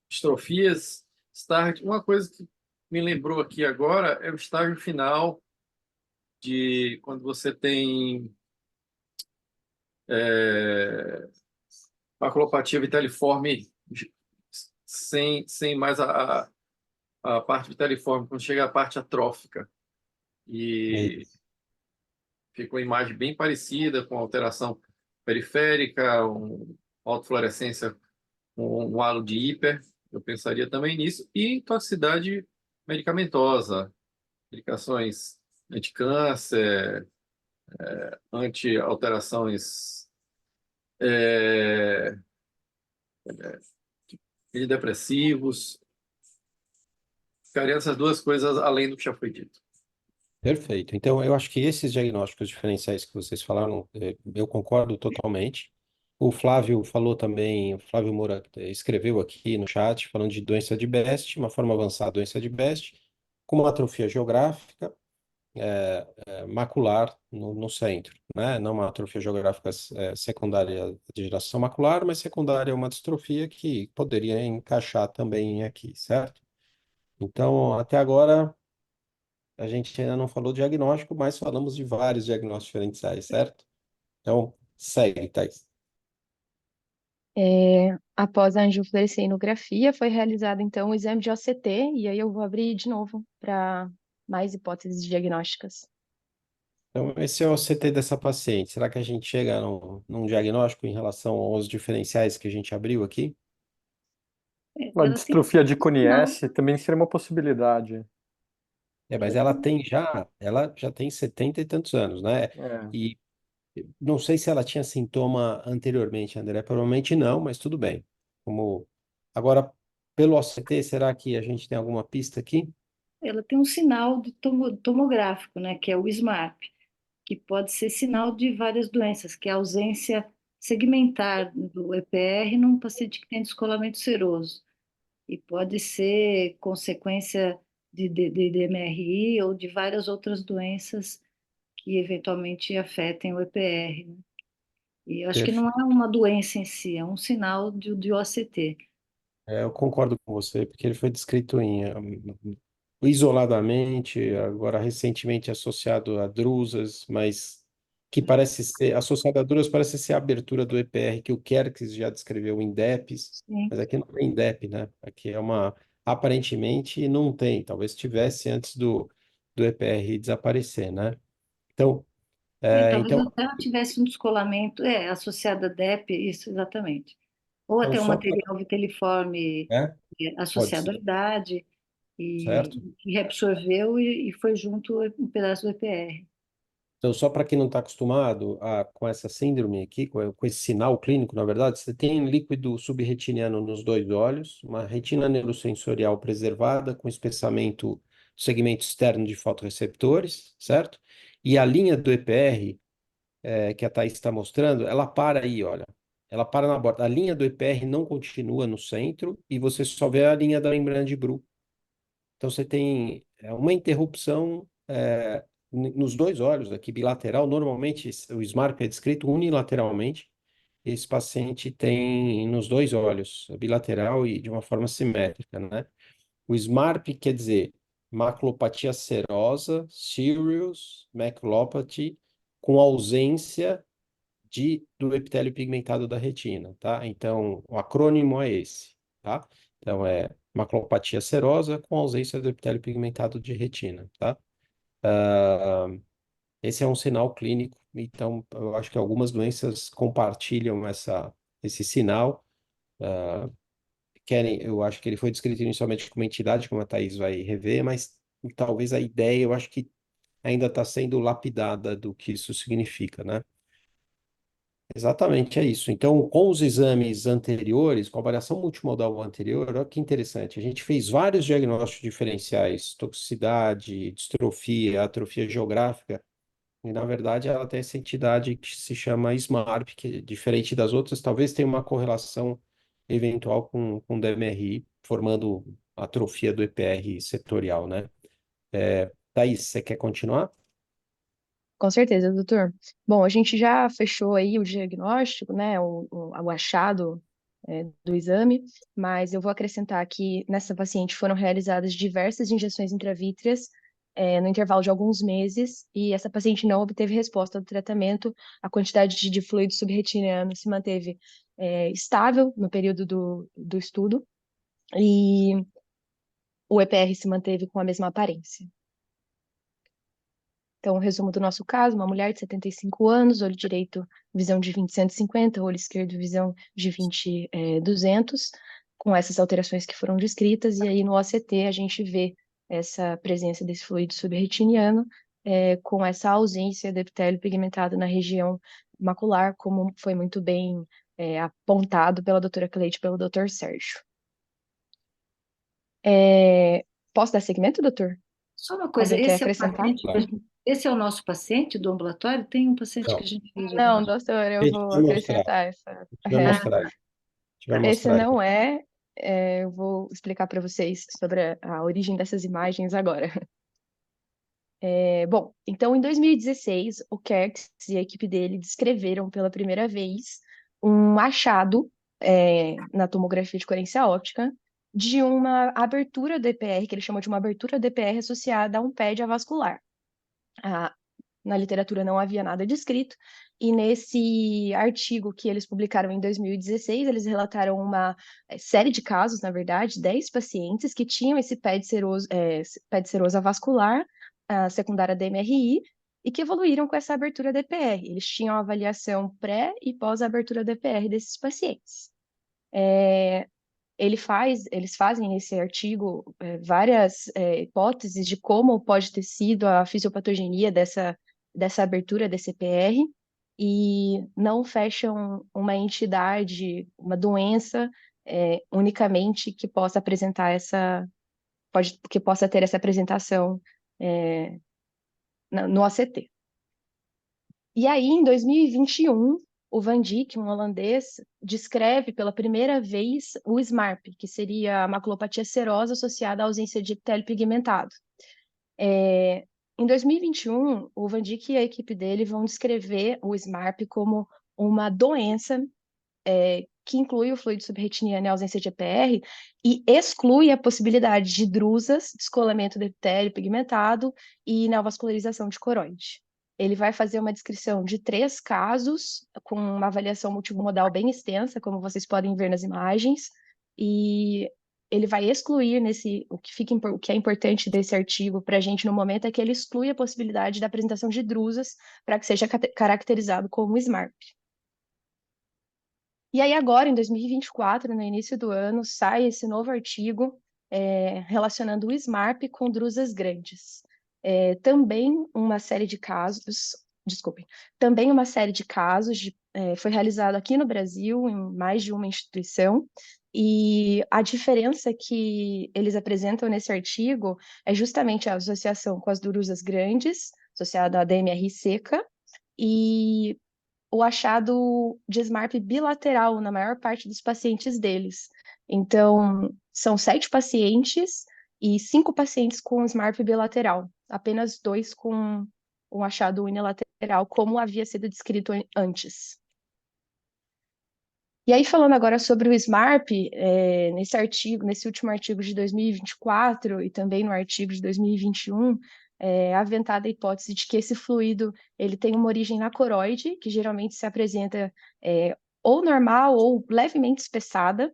estrofias. Start. Uma coisa que me lembrou aqui agora é o estágio final de quando você tem é, maculopatia vitaliforme sem mais a parte vitaliforme, quando chega a parte atrófica. É, E ficou uma imagem bem parecida, com alteração periférica, autofluorescência com um halo de hiper. Eu pensaria também nisso. E toxicidade medicamentosa, medicações anticâncer, anti-alterações é, antidepressivos. Ficaria essas duas coisas além do que já foi dito. perfeito. Então, eu acho que esses diagnósticos diferenciais que vocês falaram, eu concordo totalmente. O Flávio falou também, o Flávio Moura escreveu aqui no chat, falando de doença de Best, uma forma avançada de doença de Best, com uma atrofia geográfica, macular no centro, né? Não uma atrofia geográfica secundária de geração macular, mas secundária a uma distrofia que poderia encaixar também aqui, certo? Então, até agora, a gente ainda não falou diagnóstico, mas falamos de vários diagnósticos diferenciais, certo? Então, segue, Thais. Após a angiofluoresceinografia, foi realizado então o exame de OCT, e aí eu vou abrir de novo para mais hipóteses diagnósticas. Então, esse é o CT dessa paciente. Será que a gente chega num diagnóstico em relação aos diferenciais que a gente abriu aqui? A ela tem distrofia de Cone sinal. S também seria uma possibilidade. Mas Ela tem, ela já tem 70 e tantos anos, né? É. E não sei se ela tinha sintoma anteriormente, André. Provavelmente não, mas tudo bem. Como agora, pelo OCT, será que a gente tem alguma pista aqui? ela tem um sinal de tomográfico, né, que é o SMARP, que pode ser sinal de várias doenças, que é a ausência segmentar do EPR num paciente que tem descolamento seroso. E pode ser consequência de DMRI ou de várias outras doenças que eventualmente afetem o EPR, né? E eu acho que não Perfeito. é uma doença em si, é um sinal de OCT. Eu concordo com você, porque ele foi descrito isoladamente, agora recentemente associado a drusas, mas que parece ser, associado a drusas parece ser a abertura do EPR, que o Kerkes já descreveu em DEPs, Sim. mas aqui não tem DEP, né? Aqui aparentemente não tem, talvez tivesse antes do EPR desaparecer, né? Então, Talvez então, até ela tivesse um descolamento, associado a DEP, isso exatamente. Ou então até um só para, material viteliforme né? Pode associado à ser, idade e certo? que reabsorveu e foi junto um pedaço do EPR. Então, só para quem não está acostumado com essa síndrome aqui, com esse sinal clínico, na verdade, você tem líquido subretiniano nos dois olhos, uma retina neurosensorial preservada, com espessamento do segmento externo de fotorreceptores, certo? E a linha do EPR, que a Thaís está mostrando, ela para aí, olha. Ela para na borda. A linha do EPR não continua no centro e você só vê a linha da membrana de Bruch. Então você tem uma interrupção nos dois olhos aqui, bilateral. Normalmente o SMARP é descrito unilateralmente. Esse paciente tem nos dois olhos, bilateral e de uma forma simétrica, né? O SMARP quer dizer maculopatia serosa, serious maculopathy, com ausência do epitélio pigmentado da retina, tá? Então, o acrônimo é esse. tá? Então, é maculopatia serosa com ausência do epitélio pigmentado de retina, tá? Ah, esse é um sinal clínico, então eu acho que algumas doenças compartilham esse sinal. Eu acho que ele foi descrito inicialmente como entidade, como a Thaís vai rever, mas talvez a ideia, eu acho que ainda está sendo lapidada do que isso significa, né? Exatamente, é isso. Então, com os exames anteriores, com a avaliação multimodal anterior, olha que interessante, a gente fez vários diagnósticos diferenciais, toxicidade, distrofia, atrofia geográfica, e na verdade ela tem essa entidade que se chama SMARP, que diferente das outras, talvez tenha uma correlação eventual com DMRI, formando atrofia do EPR setorial, né? Thaís, você quer continuar? Com certeza, doutor. Bom, a gente já fechou aí o diagnóstico, né, o achado do exame, mas eu vou acrescentar que nessa paciente foram realizadas diversas injeções intravítreas no intervalo de alguns meses, e essa paciente não obteve resposta do tratamento. A quantidade de fluido subretiniano se manteve estável no período do estudo, e o EPR se manteve com a mesma aparência. Então, o resumo do nosso caso: uma mulher de 75 anos, olho direito, visão de 20/150, olho esquerdo, visão de 20/200, com essas alterações que foram descritas, e aí no OCT a gente vê essa presença desse fluido subretiniano, com essa ausência do epitélio pigmentado na região macular, como foi muito bem apontado pela doutora Cleide e pelo doutor Sérgio. Posso dar seguimento, doutor? Só uma coisa, Alguém quer acrescentar? esse é o nosso paciente do ambulatório? Tem um paciente que a Não, gente viu Não, diagnóstico. doutor, a eu gente vou vai mostrar, acrescentar essa. a gente vai mostrar, a gente vai Esse mostrar. não eu vou explicar para vocês sobre a origem dessas imagens agora. Bom, então em 2016, o Kertz e a equipe dele descreveram pela primeira vez um achado na tomografia de coerência óptica de uma abertura DPR, que ele chamou de uma abertura DPR associada a um pad avascular. Na literatura não havia nada descrito, e nesse artigo que eles publicaram em 2016, eles relataram uma série de casos, na verdade, 10 pacientes que tinham esse pad seroso avascular, secundária DMRI, e que evoluíram com essa abertura DPR. Eles tinham avaliação pré e pós-abertura DPR desses pacientes. Eles fazem nesse artigo várias hipóteses de como pode ter sido a fisiopatogenia dessa abertura desse EPR, e não fecham uma entidade, uma doença unicamente que possa apresentar que possa ter essa apresentação no ACT. E aí, em 2021, o Van Dijk, um holandês, descreve pela primeira vez o SMARP, que seria a maculopatia serosa associada à ausência de epitélio pigmentado. Em 2021, o Van Dijk e a equipe dele vão descrever o SMARP como uma doença que inclui o fluido subretiniano e a ausência de EPR, e exclui a possibilidade de drusas, descolamento do epitélio pigmentado e neovascularização de coroide. Ele vai fazer uma descrição de 3 casos, com uma avaliação multimodal bem extensa, como vocês podem ver nas imagens, e ele vai excluir o que é importante desse artigo para a gente no momento é que ele exclui a possibilidade da apresentação de drusas para que seja caracterizado como SMARP. E aí agora, em 2024, no início do ano, sai esse novo artigo relacionando o SMARP com drusas grandes. Também uma série de casos, foi realizado aqui no Brasil, em mais de uma instituição, e a diferença que eles apresentam nesse artigo é justamente a associação com as drusas grandes, associada à DMR seca, e o achado de SMARP bilateral na maior parte dos pacientes deles. Então, são 7 pacientes e 5 pacientes com SMARP bilateral, apenas 2 com um achado unilateral, como havia sido descrito antes. E aí, falando agora sobre o SMARP, nesse último artigo de 2024 e também no artigo de 2021, aventada a hipótese de que esse fluido ele tem uma origem na coroide, que geralmente se apresenta ou normal ou levemente espessada,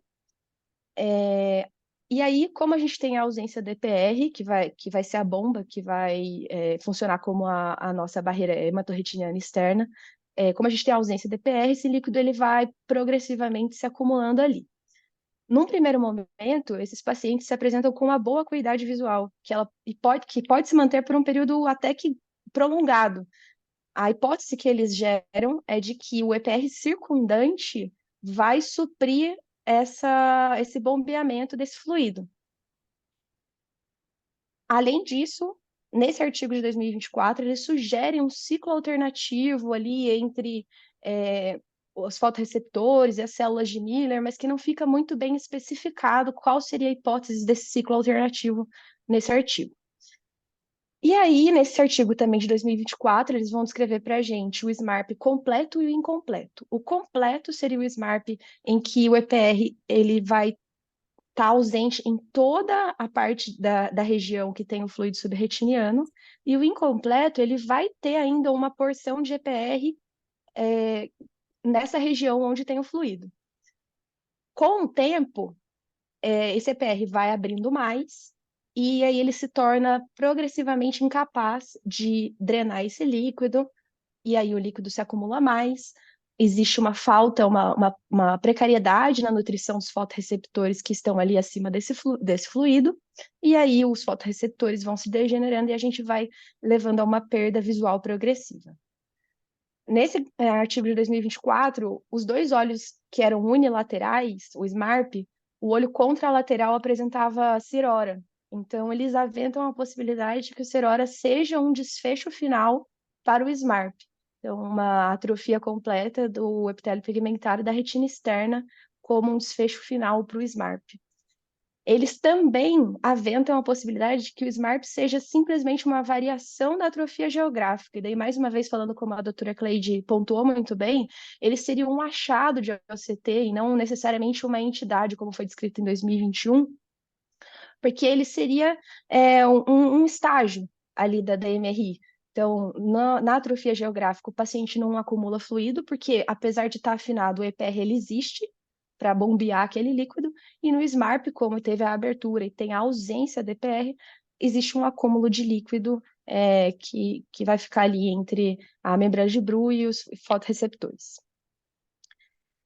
E aí, como a gente tem a ausência do EPR, que vai ser a bomba, que vai funcionar como a nossa barreira hematorretiniana externa, como a gente tem a ausência do EPR, esse líquido ele vai progressivamente se acumulando ali. Num primeiro momento, esses pacientes se apresentam com uma boa acuidade visual, que pode se manter por um período até que prolongado. A hipótese que eles geram é de que o EPR circundante vai suprir esse bombeamento desse fluido. Além disso, nesse artigo de 2024, eles sugerem um ciclo alternativo ali entre os fotorreceptores e as células de Miller, mas que não fica muito bem especificado qual seria a hipótese desse ciclo alternativo nesse artigo. E aí, nesse artigo também de 2024, eles vão descrever para a gente o SMARP completo e o incompleto. O completo seria o SMARP em que o EPR ele vai estar ausente em toda a parte da região que tem o fluido subretiniano, e o incompleto ele vai ter ainda uma porção de EPR nessa região onde tem o fluido. Com o tempo, esse EPR vai abrindo mais, e aí ele se torna progressivamente incapaz de drenar esse líquido, e aí o líquido se acumula mais, existe uma falta, uma precariedade na nutrição dos fotorreceptores que estão ali acima desse fluido, e aí os fotorreceptores vão se degenerando e a gente vai levando a uma perda visual progressiva. Nesse artigo de 2024, os dois olhos que eram unilaterais, o SMARP, o olho contralateral apresentava cirrora. Então, eles aventam a possibilidade de que o cirrora seja um desfecho final para o SMARP. Então, uma atrofia completa do epitélio pigmentário da retina externa como um desfecho final para o SMARP. Eles também aventam a possibilidade de que o SMARP seja simplesmente uma variação da atrofia geográfica. E daí, mais uma vez, falando como a doutora Cleide pontuou muito bem, ele seria um achado de OCT e não necessariamente uma entidade, como foi descrito em 2021, porque ele seria um estágio ali da DMRI. Então, na atrofia geográfica, o paciente não acumula fluido, porque apesar de estar afinado, o EPR ele existe para bombear aquele líquido, e no SMARP, como teve a abertura e tem a ausência de EPR, existe um acúmulo de líquido que vai ficar ali entre a membrana de Bruch e os fotorreceptores.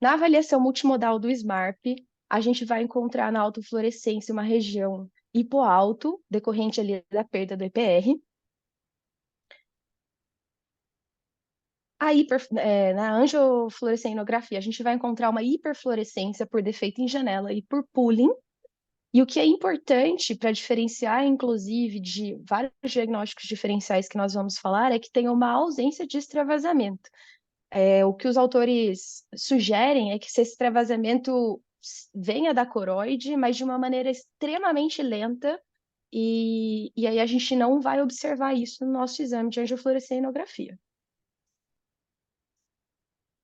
Na avaliação multimodal do SMARP, a gente vai encontrar na autofluorescência uma região hipoalto, decorrente ali da perda do EPR. Na angiofluorescenografia, a gente vai encontrar uma hiperfluorescência por defeito em janela e por pooling. E o que é importante para diferenciar, inclusive, de vários diagnósticos diferenciais que nós vamos falar, é que tem uma ausência de extravasamento. O que os autores sugerem é que esse extravasamento venha da coroide, mas de uma maneira extremamente lenta, e aí a gente não vai observar isso no nosso exame de angiofluorescenografia.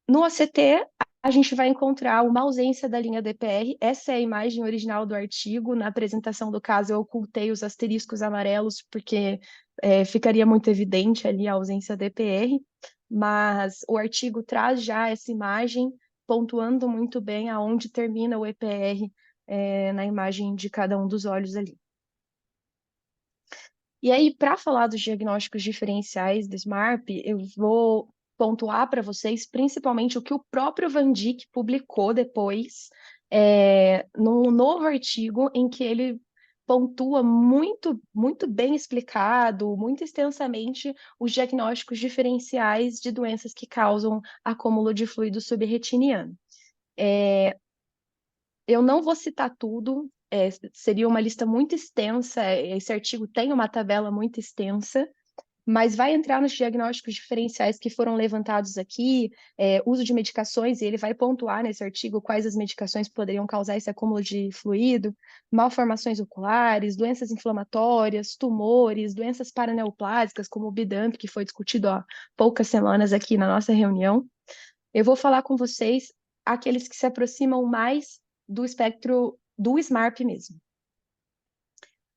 No OCT, a gente vai encontrar uma ausência da linha DPR. Essa é a imagem original do artigo. Na apresentação do caso, eu ocultei os asteriscos amarelos, porque ficaria muito evidente ali a ausência da DPR, mas o artigo traz já essa imagem, pontuando muito bem aonde termina o EPR na imagem de cada um dos olhos ali. E aí, para falar dos diagnósticos diferenciais do SMARP, eu vou pontuar para vocês principalmente o que o próprio Van Dyck publicou depois, num novo artigo em que ele pontua muito, muito bem explicado, muito extensamente, os diagnósticos diferenciais de doenças que causam acúmulo de fluido subretiniano. Eu não vou citar tudo, seria uma lista muito extensa, esse artigo tem uma tabela muito extensa, mas vai entrar nos diagnósticos diferenciais que foram levantados aqui, uso de medicações, e ele vai pontuar nesse artigo quais as medicações poderiam causar esse acúmulo de fluido, malformações oculares, doenças inflamatórias, tumores, doenças paraneoplásicas, como o BIDAMP, que foi discutido há poucas semanas aqui na nossa reunião. Eu vou falar com vocês aqueles que se aproximam mais do espectro do SMARP mesmo.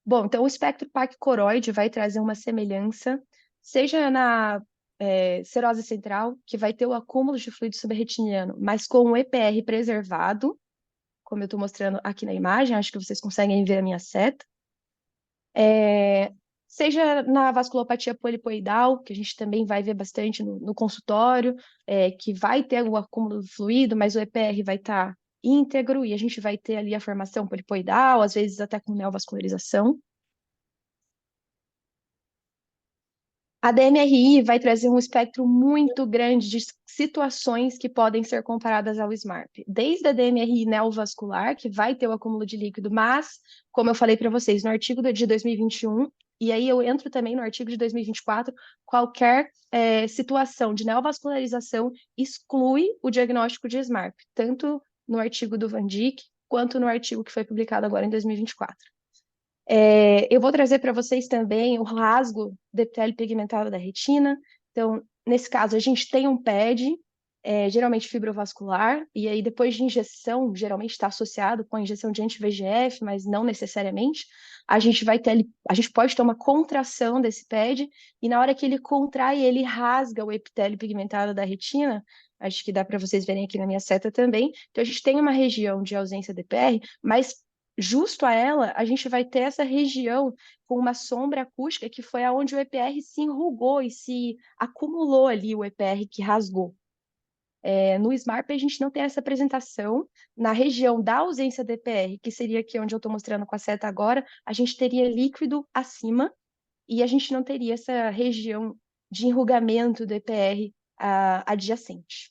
Bom, então o espectro PAC-coroide vai trazer uma semelhança, seja na serose central, que vai ter o acúmulo de fluido subretiniano, mas com o EPR preservado, como eu estou mostrando aqui na imagem, acho que vocês conseguem ver a minha seta. Seja na vasculopatia polipoidal, que a gente também vai ver bastante no consultório, que vai ter o acúmulo de fluido, mas o EPR vai estar íntegro e a gente vai ter ali a formação polipoidal, às vezes até com neovascularização. A DMRI vai trazer um espectro muito grande de situações que podem ser comparadas ao SMARP. Desde a DMRI neovascular, que vai ter o acúmulo de líquido, mas, como eu falei para vocês, no artigo de 2021, e aí eu entro também no artigo de 2024, qualquer situação de neovascularização exclui o diagnóstico de SMARP, tanto no artigo do Van Dijk, quanto no artigo que foi publicado agora em 2024. Eu vou trazer para vocês também o rasgo do epitélio pigmentado da retina. Então, nesse caso, a gente tem um PED, geralmente fibrovascular, e aí depois de injeção, geralmente está associado com a injeção de anti-VEGF, mas não necessariamente. A gente pode ter uma contração desse PED, e na hora que ele contrai, ele rasga o epitélio pigmentado da retina. Acho que dá para vocês verem aqui na minha seta também. Então, a gente tem uma região de ausência de EPR, mas justo a ela, a gente vai ter essa região com uma sombra acústica, que foi aonde o EPR se enrugou e se acumulou ali, o EPR que rasgou. No SMARP, a gente não tem essa apresentação. Na região da ausência de EPR, que seria aqui onde eu estou mostrando com a seta agora, a gente teria líquido acima e a gente não teria essa região de enrugamento do EPR adjacente.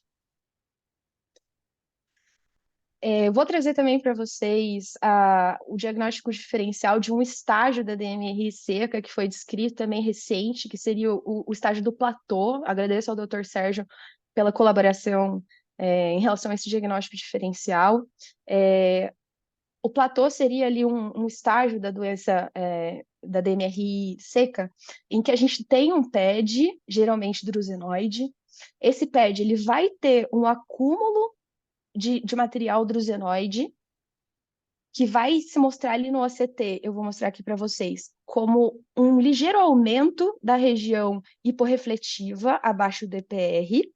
Eu vou trazer também para vocês o diagnóstico diferencial de um estágio da DMRI seca, que foi descrito também recente, que seria o estágio do platô. Agradeço ao Dr. Sérgio pela colaboração em relação a esse diagnóstico diferencial. O platô seria ali um estágio da doença da DMRI seca, em que a gente tem um PED, geralmente drusenoide. Esse PED ele vai ter um acúmulo de material drusenoide, que vai se mostrar ali no OCT, eu vou mostrar aqui para vocês, como um ligeiro aumento da região hiporrefletiva abaixo do EPR.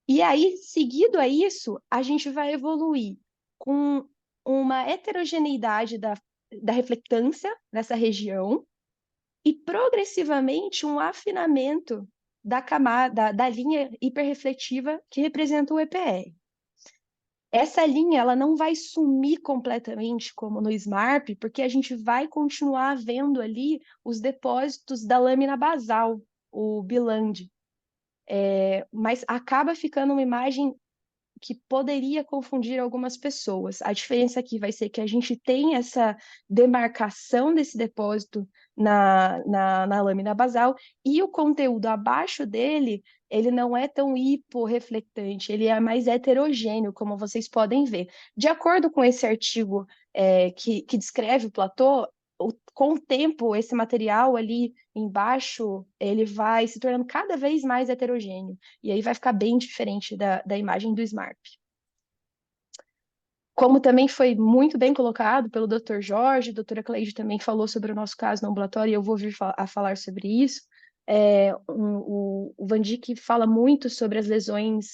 E aí, seguido a isso, a gente vai evoluir com uma heterogeneidade da reflectância nessa região e progressivamente um afinamento da camada, da linha hiperrefletiva que representa o EPR. Essa linha ela não vai sumir completamente como no SMARP, porque a gente vai continuar vendo ali os depósitos da lâmina basal, o biland. Mas acaba ficando uma imagem que poderia confundir algumas pessoas. A diferença aqui vai ser que a gente tem essa demarcação desse depósito na lâmina basal e o conteúdo abaixo dele, ele não é tão hiporreflectante, ele é mais heterogêneo, como vocês podem ver. De acordo com esse artigo que descreve o platô, com o tempo, esse material ali embaixo, ele vai se tornando cada vez mais heterogêneo. E aí vai ficar bem diferente da imagem do SMARP. Como também foi muito bem colocado pelo Dr. Jorge, a doutora Cleide também falou sobre o nosso caso no ambulatório, e eu vou vir a falar sobre isso. O Van Dijk fala muito sobre as lesões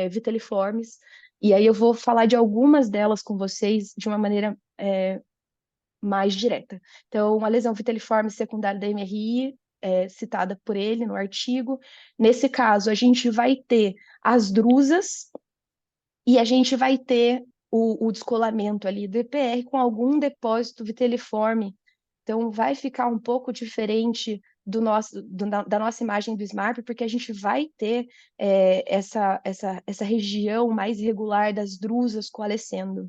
viteliformes, e aí eu vou falar de algumas delas com vocês de uma maneira mais direta. Então, a lesão viteliforme secundária da MRI, citada por ele no artigo. Nesse caso, a gente vai ter as drusas e a gente vai ter o descolamento ali do EPR com algum depósito viteliforme. Então, vai ficar um pouco diferente da nossa imagem do SMARP, porque a gente vai ter essa região mais irregular das drusas coalescendo.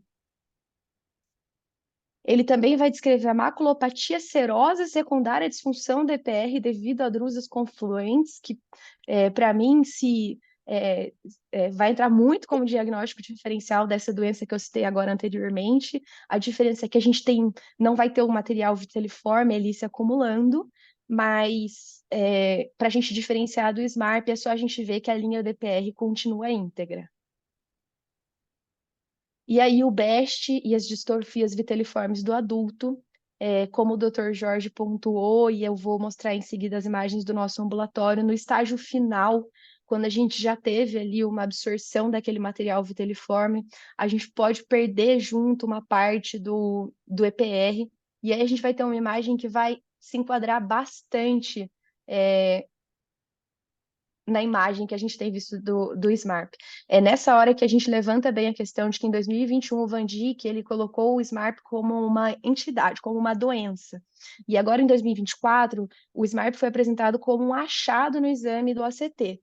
Ele também vai descrever a maculopatia serosa secundária à disfunção do EPR devido a drusas confluentes, que, para mim, vai entrar muito como diagnóstico diferencial dessa doença que eu citei agora anteriormente. A diferença é que a gente não vai ter o material viteliforme ali se acumulando, mas para a gente diferenciar do SMARP, é só a gente ver que a linha do EPR continua íntegra. E aí o BEST e as distrofias viteliformes do adulto, como o Dr. Jorge pontuou, e eu vou mostrar em seguida as imagens do nosso ambulatório, no estágio final, quando a gente já teve ali uma absorção daquele material viteliforme, a gente pode perder junto uma parte do EPR, e aí a gente vai ter uma imagem que vai se enquadrar bastante na imagem que a gente tem visto do SMARP. É nessa hora que a gente levanta bem a questão de que em 2021 o Van Dijk, ele colocou o SMARP como uma entidade, como uma doença. E agora em 2024, o SMARP foi apresentado como um achado no exame do ACT.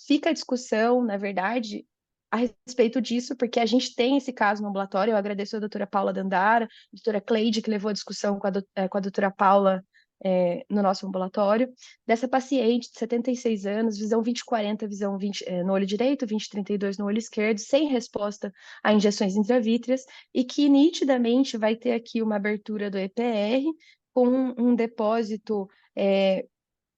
Fica a discussão, na verdade, a respeito disso, porque a gente tem esse caso no ambulatório. Eu agradeço a doutora Paula Dandara, a doutora Cleide, que levou a discussão com a doutora Paula no nosso ambulatório, dessa paciente de 76 anos, visão 20/40, visão 20, no olho direito, 20/32 no olho esquerdo, sem resposta a injeções intravítreas, e que nitidamente vai ter aqui uma abertura do EPR com um depósito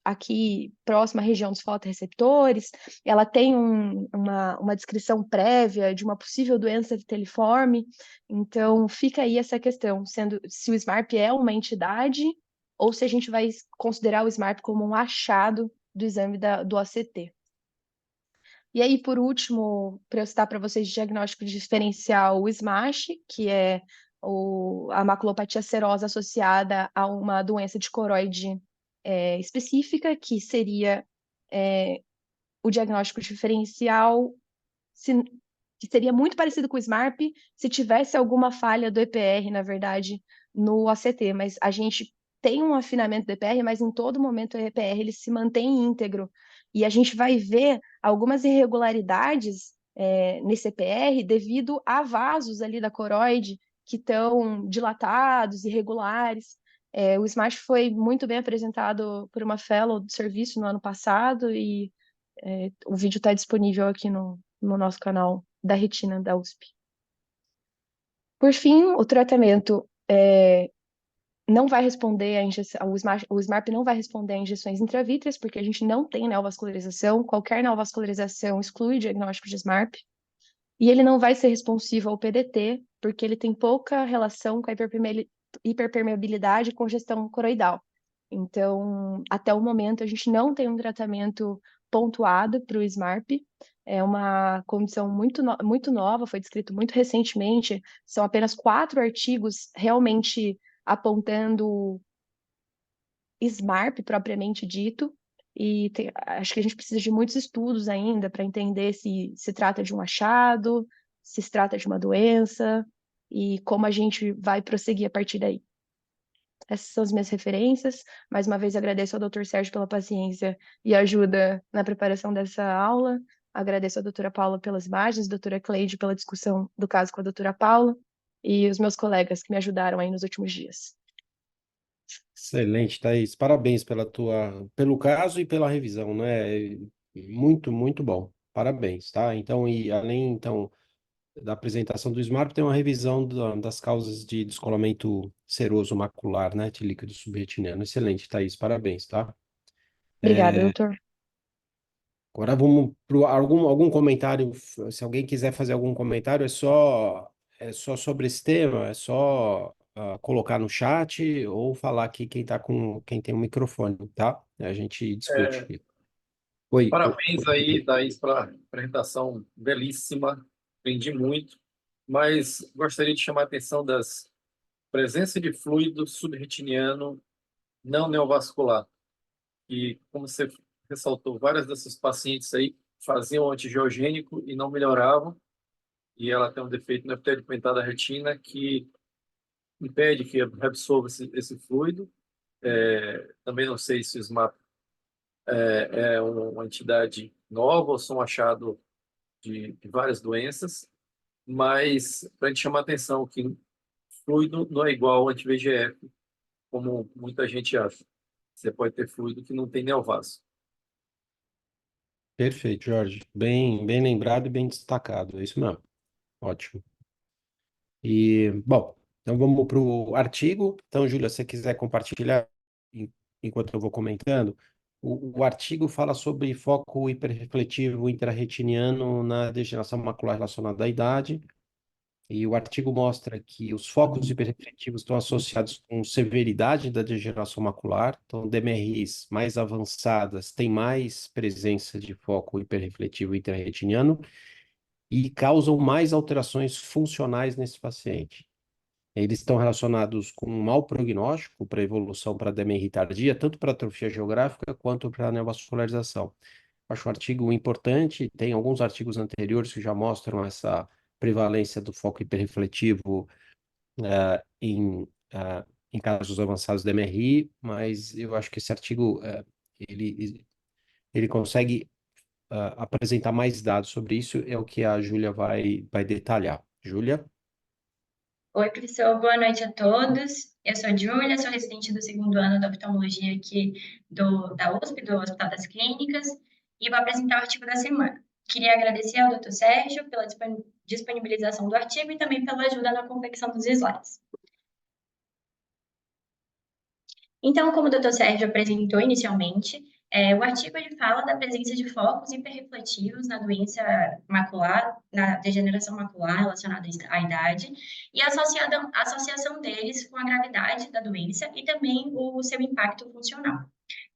aqui próximo à região dos fotorreceptores. Ela tem uma descrição prévia de uma possível doença viteliforme, então fica aí essa questão, sendo se o SMARP é uma entidade ou se a gente vai considerar o SMARP como um achado do exame do ACT. E aí, por último, para eu citar para vocês, diagnóstico diferencial, o SMASH, que é a maculopatia serosa associada a uma doença de coroide específica, que seria o diagnóstico diferencial, que seria muito parecido com o SMARP se tivesse alguma falha do EPR, na verdade, no ACT, mas a gente tem um afinamento do EPR, mas em todo momento o EPR ele se mantém íntegro, e a gente vai ver algumas irregularidades nesse EPR devido a vasos ali da coroide que estão dilatados, irregulares. O SMASH foi muito bem apresentado por uma fellow do serviço no ano passado, e o vídeo está disponível aqui no nosso canal da retina da USP. Por fim, o tratamento não vai responder a injeção, o SMARP não vai responder a injeções intravítreas, porque a gente não tem neovascularização. Qualquer neovascularização exclui o diagnóstico de SMARP. E ele não vai ser responsivo ao PDT, porque ele tem pouca relação com a hiperpermeabilidade e congestão coroidal. Então, até o momento, a gente não tem um tratamento pontuado para o SMARP. É uma condição muito nova, foi descrito muito recentemente. São apenas 4 artigos realmente apontando SMARP propriamente dito. E acho que a gente precisa de muitos estudos ainda para entender se trata de um achado, se trata de uma doença e como a gente vai prosseguir a partir daí. Essas são as minhas referências. Mais uma vez agradeço ao Dr. Sérgio pela paciência e ajuda na preparação dessa aula. Agradeço à doutora Paula pelas imagens, doutora Cleide pela discussão do caso com a doutora Paula e os meus colegas que me ajudaram aí nos últimos dias. Excelente, Thaís. Parabéns pelo caso e pela revisão, né? Muito, muito bom. Parabéns, tá? Então, e além, então, da apresentação do SMARP, tem uma revisão das causas de descolamento seroso macular, né? De líquido subretiniano. Excelente, Thaís. Parabéns, tá? Obrigada, doutor. Agora vamos para algum comentário. Se alguém quiser fazer algum comentário, é só sobre esse tema, é só colocar no chat ou falar aqui quem tem o microfone, tá? A gente discute. Oi. Parabéns aí, Thaís, pela apresentação belíssima, aprendi muito, mas gostaria de chamar a atenção das presença de fluido subretiniano não neovascular. E, como você ressaltou, várias dessas pacientes aí faziam antigiogênico e não melhoravam, e ela tem um defeito no epitélio pigmentado da retina que impede que absorva esse fluido. Também não sei se o SMAP é uma entidade nova ou se é um achado de várias doenças, mas para a gente chamar a atenção que fluido não é igual ao anti-VEGF, como muita gente acha. Você pode ter fluido que não tem neovaso. Perfeito, Jorge. Bem lembrado e bem destacado. É isso mesmo. Ótimo. E, bom, então vamos para o artigo. Então, Júlia, se você quiser compartilhar enquanto eu vou comentando, o artigo fala sobre foco hiperrefletivo intrarretiniano na degeneração macular relacionada à idade. E o artigo mostra que os focos hiperrefletivos estão associados com severidade da degeneração macular. Então, DMRIs mais avançadas têm mais presença de foco hiperrefletivo intrarretiniano e causam mais alterações funcionais nesse paciente. Eles estão relacionados com um mau prognóstico para evolução para DMRI tardia, tanto para atrofia geográfica quanto para neovascularização. Acho um artigo importante, tem alguns artigos anteriores que já mostram essa prevalência do foco hiperrefletivo em casos avançados de MRI, mas eu acho que esse artigo ele consegue apresentar mais dados sobre isso, é o que a Júlia vai detalhar. Júlia? Oi, professor, boa noite a todos. Eu sou a Júlia, sou residente do segundo ano da oftalmologia aqui da USP, do Hospital das Clínicas, e vou apresentar o artigo da semana. Queria agradecer ao Dr. Sérgio pela disponibilização do artigo e também pela ajuda na confecção dos slides. Então, como o Dr. Sérgio apresentou inicialmente, o artigo ele fala da presença de focos hiperrefletivos na doença macular, na degeneração macular relacionada à idade, e a associação deles com a gravidade da doença e também o seu impacto funcional.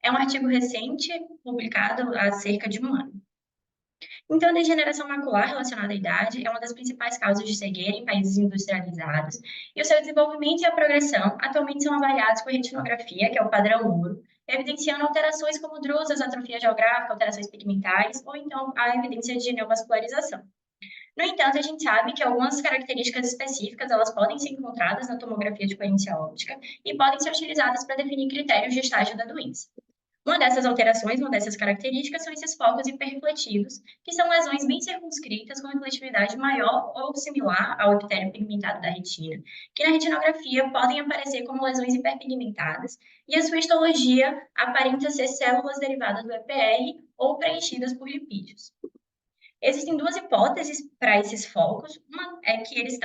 É um artigo recente, publicado há cerca de um ano. Então, a degeneração macular relacionada à idade é uma das principais causas de cegueira em países industrializados, e o seu desenvolvimento e a progressão atualmente são avaliados por retinografia, que é o padrão ouro, evidenciando alterações como drusas, atrofia geográfica, alterações pigmentais, ou então a evidência de neovascularização. No entanto, a gente sabe que algumas características específicas elas podem ser encontradas na tomografia de coerência óptica e podem ser utilizadas para definir critérios de estágio da doença. Uma dessas alterações, uma dessas características são esses focos hiperrefletivos, que são lesões bem circunscritas com refletividade maior ou similar ao epitélio pigmentado da retina, que na retinografia podem aparecer como lesões hiperpigmentadas, e a sua histologia aparenta ser células derivadas do EPR ou preenchidas por lipídios. Existem duas hipóteses para esses focos. Uma é que eles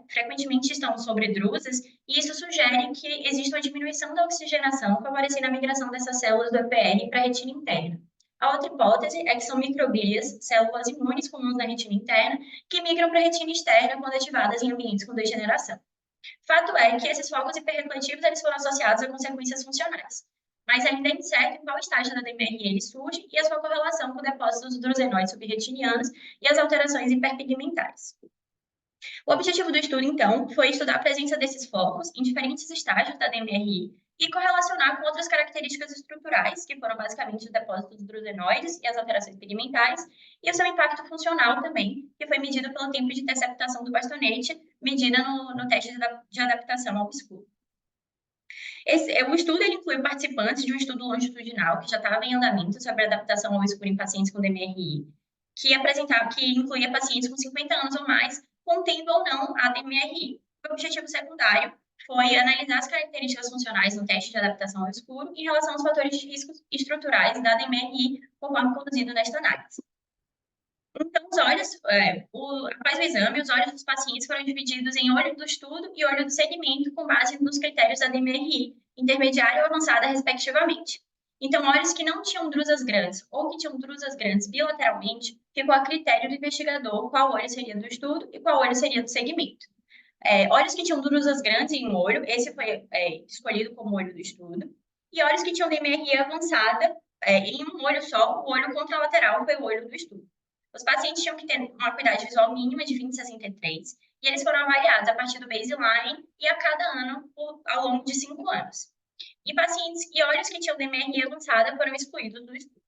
frequentemente estão sobre drusas, e isso sugere que existe uma diminuição da oxigenação, favorecendo a migração dessas células do EPR para a retina interna. A outra hipótese é que são microglias, células imunes comuns na retina interna, que migram para a retina externa quando ativadas em ambientes com degeneração. Fato é que esses focos hiperrefletivos eles foram associados a consequências funcionais, mas ainda é incerto em qual estágio da DMRI ele surge e a sua correlação com depósitos drusenoides subretinianos e as alterações hiperpigmentais. O objetivo do estudo, então, foi estudar a presença desses focos em diferentes estágios da DMRI e correlacionar com outras características estruturais, que foram basicamente os depósitos drusenoides e as alterações pigmentais, e o seu impacto funcional também, que foi medido pelo tempo de interceptação do bastonete, medida no teste de adaptação ao escuro. O estudo ele inclui participantes de um estudo longitudinal que já estava em andamento sobre a adaptação ao escuro em pacientes com DMRI, que incluía pacientes com 50 anos ou mais, contendo ou não a DMRI. O objetivo secundário foi analisar as características funcionais no teste de adaptação ao escuro em relação aos fatores de risco estruturais da DMRI, conforme conduzido nesta análise. Então, após o exame, os olhos dos pacientes foram divididos em olho do estudo e olho do segmento, com base nos critérios da DMRI, intermediária ou avançada, respectivamente. Então, olhos que não tinham drusas grandes ou que tinham drusas grandes bilateralmente, ficou a critério do investigador qual olho seria do estudo e qual olho seria do segmento. Olhos que tinham drusas grandes em um olho, esse foi escolhido como olho do estudo, e olhos que tinham DMRI avançada em um olho só, o olho contralateral foi o olho do estudo. Os pacientes tinham que ter uma acuidade visual mínima de 20/63 e eles foram avaliados a partir do baseline e a cada ano ao longo de 5 anos. E pacientes e olhos que tinham DMRI avançada foram excluídos do estudo.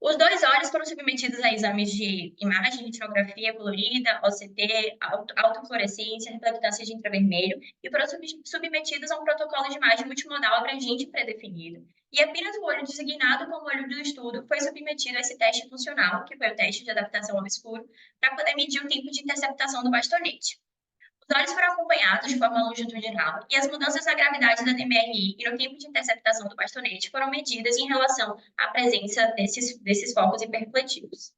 Os dois olhos foram submetidos a exames de imagem, retinografia colorida, OCT, autofluorescência, reflectância de infravermelho e foram submetidos a um protocolo de imagem multimodal abrangente pré-definido. E apenas o olho designado como olho do estudo foi submetido a esse teste funcional, que foi o teste de adaptação ao escuro, para poder medir o tempo de interceptação do bastonete. Os olhos foram acompanhados de forma longitudinal e as mudanças na gravidade da DMRI e no tempo de interceptação do bastonete foram medidas em relação à presença desses focos hiperrefletivos.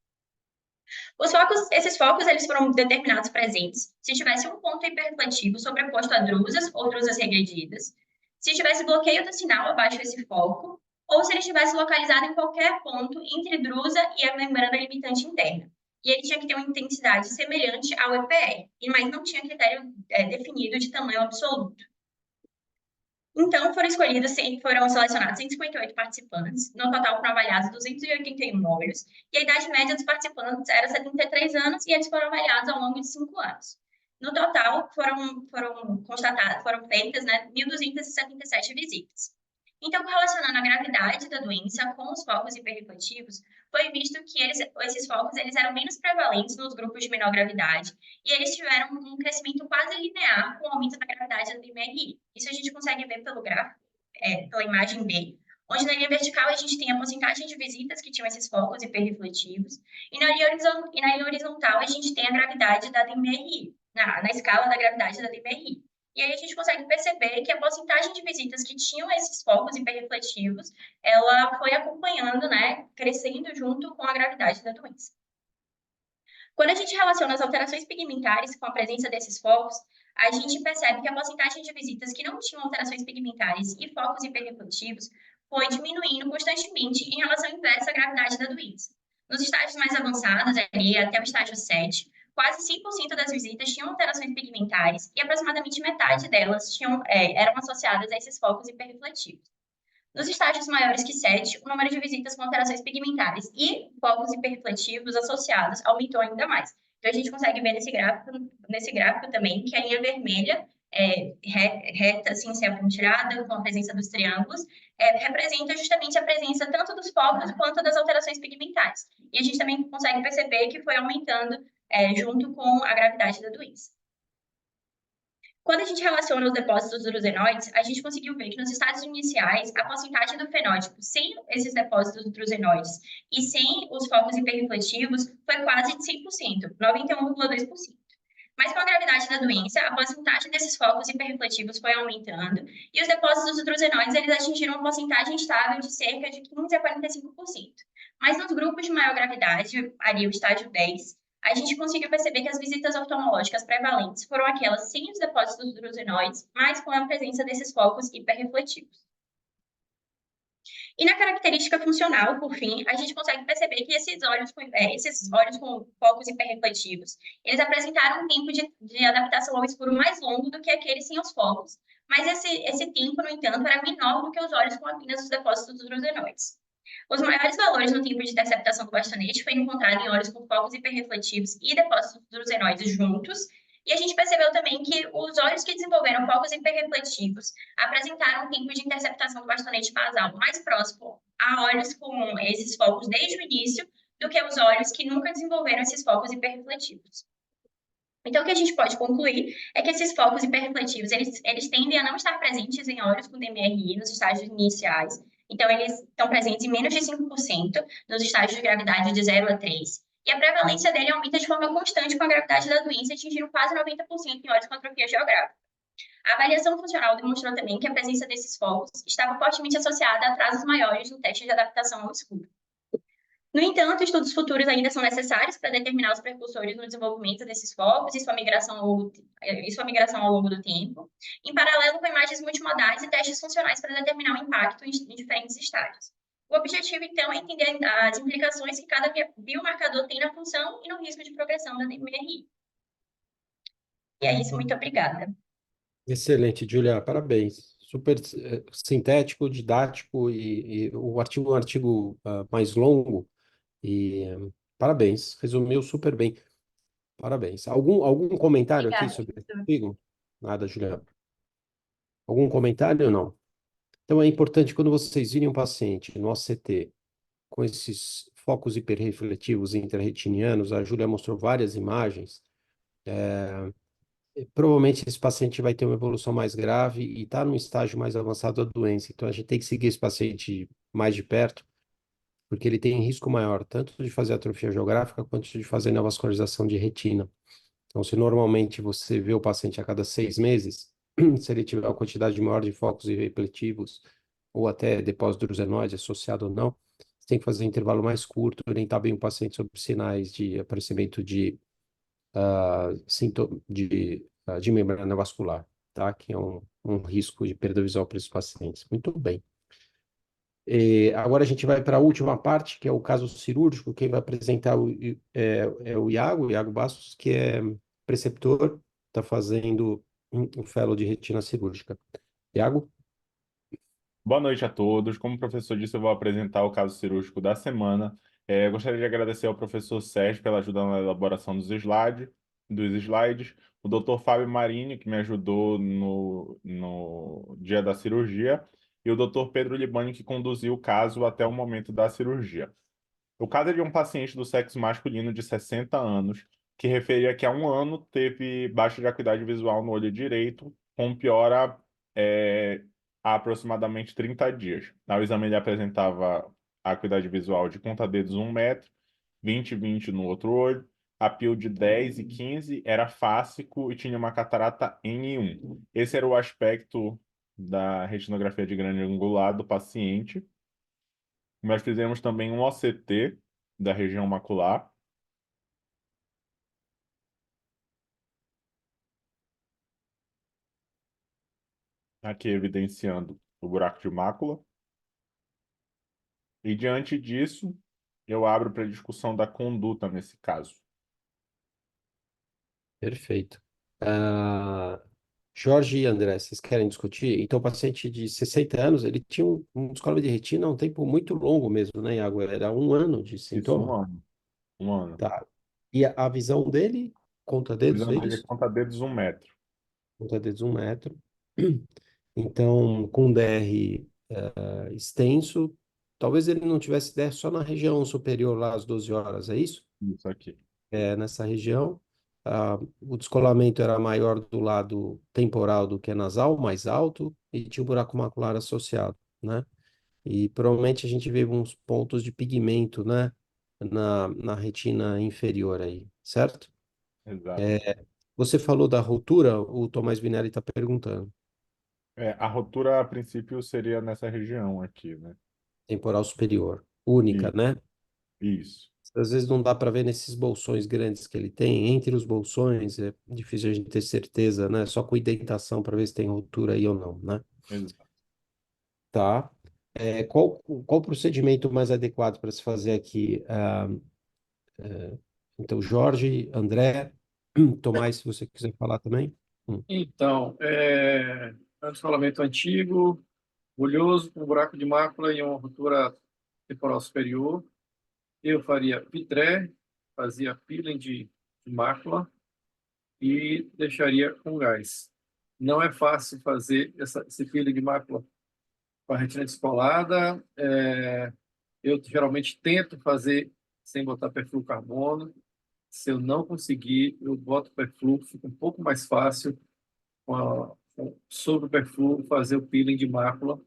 Esses focos eles foram determinados presentes se tivesse um ponto hiperrefletivo sobreposto a drusas ou drusas regredidas, se tivesse bloqueio do sinal abaixo desse foco, ou se ele estivesse localizado em qualquer ponto entre drusa e a membrana limitante interna. e ele tinha que ter uma intensidade semelhante ao EPR, mas não tinha critério definido de tamanho absoluto. Então, foram selecionados 158 participantes, no total foram avaliados 281 olhos, e a idade média dos participantes era 73 anos, e eles foram avaliados ao longo de 5 anos. No total, foram feitas, né, 1.277 visitas. Então, relacionando a gravidade da doença com os focos hiperrefletivos, foi visto que esses focos eram menos prevalentes nos grupos de menor gravidade, e eles tiveram um crescimento quase linear com o aumento da gravidade do MRI. Isso a gente consegue ver pelo gráfico, pela imagem B, onde na linha vertical a gente tem a porcentagem de visitas que tinham esses focos hiperrefletivos, e na linha horizontal a gente tem a gravidade da DMRI, na escala da gravidade da DMRI. E aí a gente consegue perceber que a porcentagem de visitas que tinham esses focos hiperrefletivos, ela foi acompanhando, né, crescendo junto com a gravidade da doença. Quando a gente relaciona as alterações pigmentares com a presença desses focos, a gente percebe que a porcentagem de visitas que não tinham alterações pigmentares e focos hiperrefletivos foi diminuindo constantemente em relação inversa à gravidade da doença. Nos estágios mais avançados, ali até o estágio 7, quase 100% das visitas tinham alterações pigmentares e aproximadamente metade delas eram associadas a esses focos hiperrefletivos. Nos estágios maiores que 7, o número de visitas com alterações pigmentares e focos hiperrefletivos associados aumentou ainda mais. Então, a gente consegue ver nesse gráfico também que a linha vermelha, reta, assim, sem apontilhada, com a presença dos triângulos, representa justamente a presença tanto dos focos quanto das alterações pigmentares. E a gente também consegue perceber que foi aumentando junto com a gravidade da doença. Quando a gente relaciona os depósitos dos drusenoides, a gente conseguiu ver que nos estágios iniciais, a porcentagem do fenótipo sem esses depósitos drusenoides e sem os focos hiperrefletivos foi quase de 100%, 91,2%. Mas com a gravidade da doença, a porcentagem desses focos hiperrefletivos foi aumentando e os depósitos dos drusenoides eles atingiram uma porcentagem estável de cerca de 15 a 45%. Mas nos grupos de maior gravidade, ali o estágio 10, a gente conseguiu perceber que as visitas oftalmológicas prevalentes foram aquelas sem os depósitos drusenoides, mas com a presença desses focos hiperrefletivos. E na característica funcional, por fim, a gente consegue perceber que esses olhos com focos hiperrefletivos, eles apresentaram um tempo de adaptação ao escuro mais longo do que aqueles sem os focos, mas esse tempo, no entanto, era menor do que os olhos com apenas os depósitos drusenoides. Os maiores valores no tempo de interceptação do bastonete foi encontrado em olhos com focos hiperrefletivos e depósitos drusenoides juntos, e a gente percebeu também que os olhos que desenvolveram focos hiperrefletivos apresentaram um tempo de interceptação do bastonete basal mais próximo a olhos com esses focos desde o início do que os olhos que nunca desenvolveram esses focos hiperrefletivos. Então, o que a gente pode concluir é que esses focos hiperrefletivos, eles tendem a não estar presentes em olhos com DMRI nos estágios iniciais. Então, eles estão presentes em menos de 5% nos estágios de gravidade de 0 a 3. E a prevalência dele aumenta de forma constante com a gravidade da doença, atingindo quase 90% em olhos com atrofia geográfica. A avaliação funcional demonstrou também que a presença desses focos estava fortemente associada a atrasos maiores no teste de adaptação ao escuro. No entanto, estudos futuros ainda são necessários para determinar os precursores no desenvolvimento desses focos e sua migração ao longo do tempo, em paralelo com imagens multimodais e testes funcionais para determinar o impacto em diferentes estágios. O objetivo, então, é entender as implicações que cada biomarcador tem na função e no risco de progressão da DMRI. E é isso, muito obrigada. Excelente, Julia, parabéns. Super sintético, didático e o artigo é um artigo mais longo e parabéns, resumiu super bem. Parabéns. Algum comentário aqui Obrigada, sobre professor. esse artigo? Nada, Julia. Algum comentário ou não? Então é importante quando vocês virem um paciente no OCT com esses focos hiperrefletivos intrarretinianos, a Júlia mostrou várias imagens, provavelmente esse paciente vai ter uma evolução mais grave e está num estágio mais avançado da doença. Então a gente tem que seguir esse paciente mais de perto, porque ele tem risco maior, tanto de fazer atrofia geográfica quanto de fazer neovascularização de retina. Então, se normalmente você vê o paciente a cada 6 meses, se ele tiver uma quantidade maior de focos irrefletivos ou até depósito drusenoide associado ou não, você tem que fazer um intervalo mais curto, orientar bem o paciente sobre sinais de aparecimento de membrana vascular, tá? Que é um risco de perda visual para esses pacientes. Muito bem. Agora a gente vai para a última parte, que é o caso cirúrgico. Quem vai apresentar é o Iago Bastos, que é preceptor, está fazendo um fellow de retina cirúrgica. Iago? Boa noite a todos. Como o professor disse, eu vou apresentar o caso cirúrgico da semana. Eu gostaria de agradecer ao professor Sérgio pela ajuda na elaboração dos slides, o doutor Fábio Marini, que me ajudou no dia da cirurgia, e o doutor Pedro Libani, que conduziu o caso até o momento da cirurgia. O caso é de um paciente do sexo masculino de 60 anos, que referia que há um ano teve baixa de acuidade visual no olho direito, com piora há aproximadamente 30 dias. Ao exame ele apresentava a acuidade visual de conta-dedos 1 metro, 20 e 20 no outro olho, a pio de 10 e 15 era fásico e tinha uma catarata N1. Esse era o aspecto da retinografia de grande angular do paciente. Nós fizemos também um OCT da região macular. Aqui evidenciando o buraco de mácula. E diante disso, eu abro para discussão da conduta nesse caso. Perfeito. Ah, Jorge e André, vocês querem discutir? Então, o paciente de 60 anos, ele tinha um descolamento de retina um tempo muito longo mesmo, né, Iago? Era um ano de Isso, um sintoma. ano. Um ano. Tá. E a visão dele, conta A dedos, visão é dele é isso? conta-dedos 1 metro. Conta dedos 1 metro. Então, com DR extenso, talvez ele não tivesse DR só na região superior, lá às 12 horas, é isso? Isso aqui. Nessa região. O descolamento era maior do lado temporal do que nasal, mais alto, e tinha o buraco macular associado, né? E provavelmente a gente vê uns pontos de pigmento, né? Na retina inferior aí, certo? Exato. Você falou da rotura, o Tomás Vinelli está perguntando. A rotura, a princípio, seria nessa região aqui, né? Temporal superior, única, Isso. né? Isso. Às vezes não dá para ver nesses bolsões grandes que ele tem. Entre os bolsões é difícil a gente ter certeza, né? Só com indentação para ver se tem rotura aí ou não, né? Exato. Tá. Qual o procedimento mais adequado para se fazer aqui? Então, Jorge, André, Tomás, se você quiser falar também. Então, um descolamento antigo, bulhoso, com buraco de mácula e uma ruptura temporal superior. Eu faria Vitré, fazia peeling de mácula e deixaria com gás. Não é fácil fazer esse peeling de mácula com a retina descolada. Eu geralmente tento fazer sem botar perfluorocarbono. Se eu não conseguir, eu boto perfluoro, fica um pouco mais fácil sobre o perfluoro fazer o peeling de mácula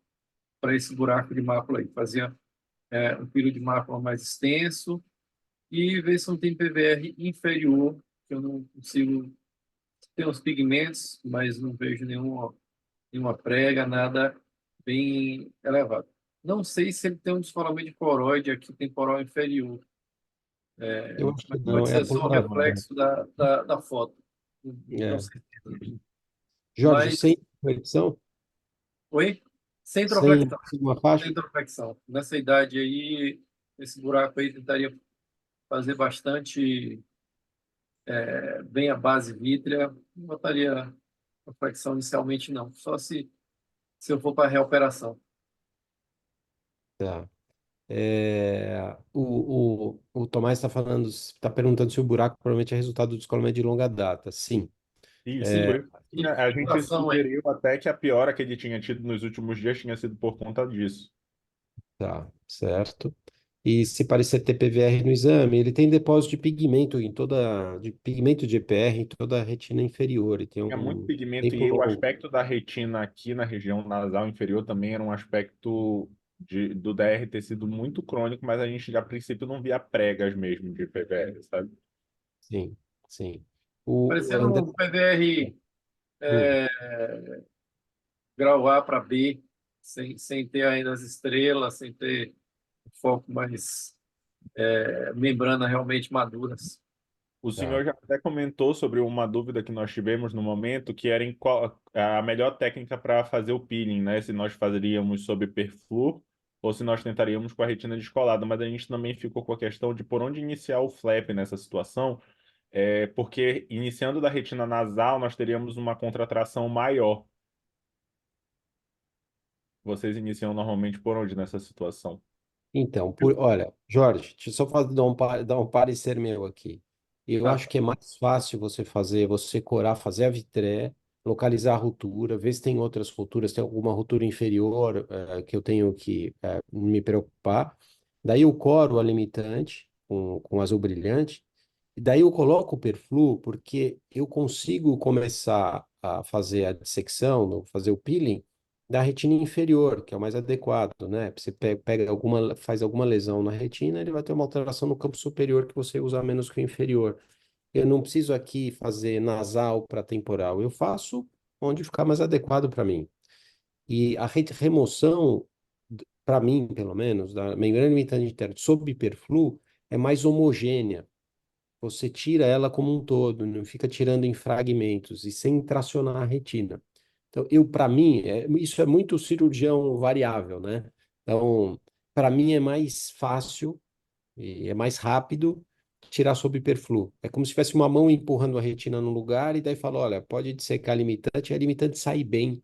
para esse buraco de mácula aí. Fazia um peeling de mácula mais extenso e ver se não tem PVR inferior, que eu não consigo. Tem uns pigmentos, mas não vejo nenhuma prega, nada bem elevado. Não sei se ele tem um descolamento de coroide aqui temporal inferior, Eu acho que mas não, pode é ser só o apontador. reflexo da foto. Não tenho É. certeza. Jorge, Mas, sem infecção? oi? Sem Sem trofecção. uma faixa? Sem trofecção. Nessa idade aí, esse buraco aí tentaria fazer bastante bem a base vítrea. Não botaria trofecção inicialmente, não. Só se eu for para a reoperação. Tá. O Tomás está perguntando se o buraco provavelmente é resultado do descolamento de longa data. Sim. Isso. É, A gente Infiltração aí. sugeriu até que a piora que ele tinha tido nos últimos dias tinha sido por conta disso. tá, certo. E se parecer ter PVR no exame, ele tem depósito de pigmento de pigmento de EPR em toda a retina inferior. Ele tem Tinha muito um pigmento tempo e o longo. aspecto da retina aqui na região nasal inferior também era um aspecto do DR ter sido muito crônico, mas a gente, a princípio, não via pregas mesmo de PVR, sabe? Sim, sim. O Parecendo André. um PVR Hum, grau A para B, sem ter ainda as estrelas, sem ter o foco mais membrana realmente maduras. O tá. senhor já até comentou sobre uma dúvida que nós tivemos no momento, que era em qual a melhor técnica para fazer o peeling, né? Se nós fazeríamos sob perfluor ou se nós tentaríamos com a retina descolada, mas a gente também ficou com a questão de por onde iniciar o flap nessa situação, porque iniciando da retina nasal, nós teríamos uma contratração maior. Vocês iniciam normalmente por onde nessa situação? Então, olha, Jorge, deixa eu só dar um parecer meu aqui. Eu Tá. acho que é mais fácil você corar, fazer a vitré, localizar a ruptura, ver se tem outras rupturas, tem alguma ruptura inferior que eu tenho que me preocupar. Daí eu coro a limitante com azul brilhante, e daí eu coloco o perflu, porque eu consigo começar a fazer a dissecção, fazer o peeling, da retina inferior, que é o mais adequado, né? Você faz alguma lesão na retina, ele vai ter uma alteração no campo superior que você usa menos que o inferior. Eu não preciso aqui fazer nasal para temporal, eu faço onde ficar mais adequado para mim. E a remoção, para mim, pelo menos, da membrana limitante interna sob hiperflu é mais homogênea. Você tira ela como um todo, não fica tirando em fragmentos e sem tracionar a retina. Então, para mim, isso é muito cirurgião variável, né? Então, para mim é mais fácil e é mais rápido tirar sob hiperflu. É como se tivesse uma mão empurrando a retina no lugar e daí fala, olha, pode dissecar a limitante sai bem.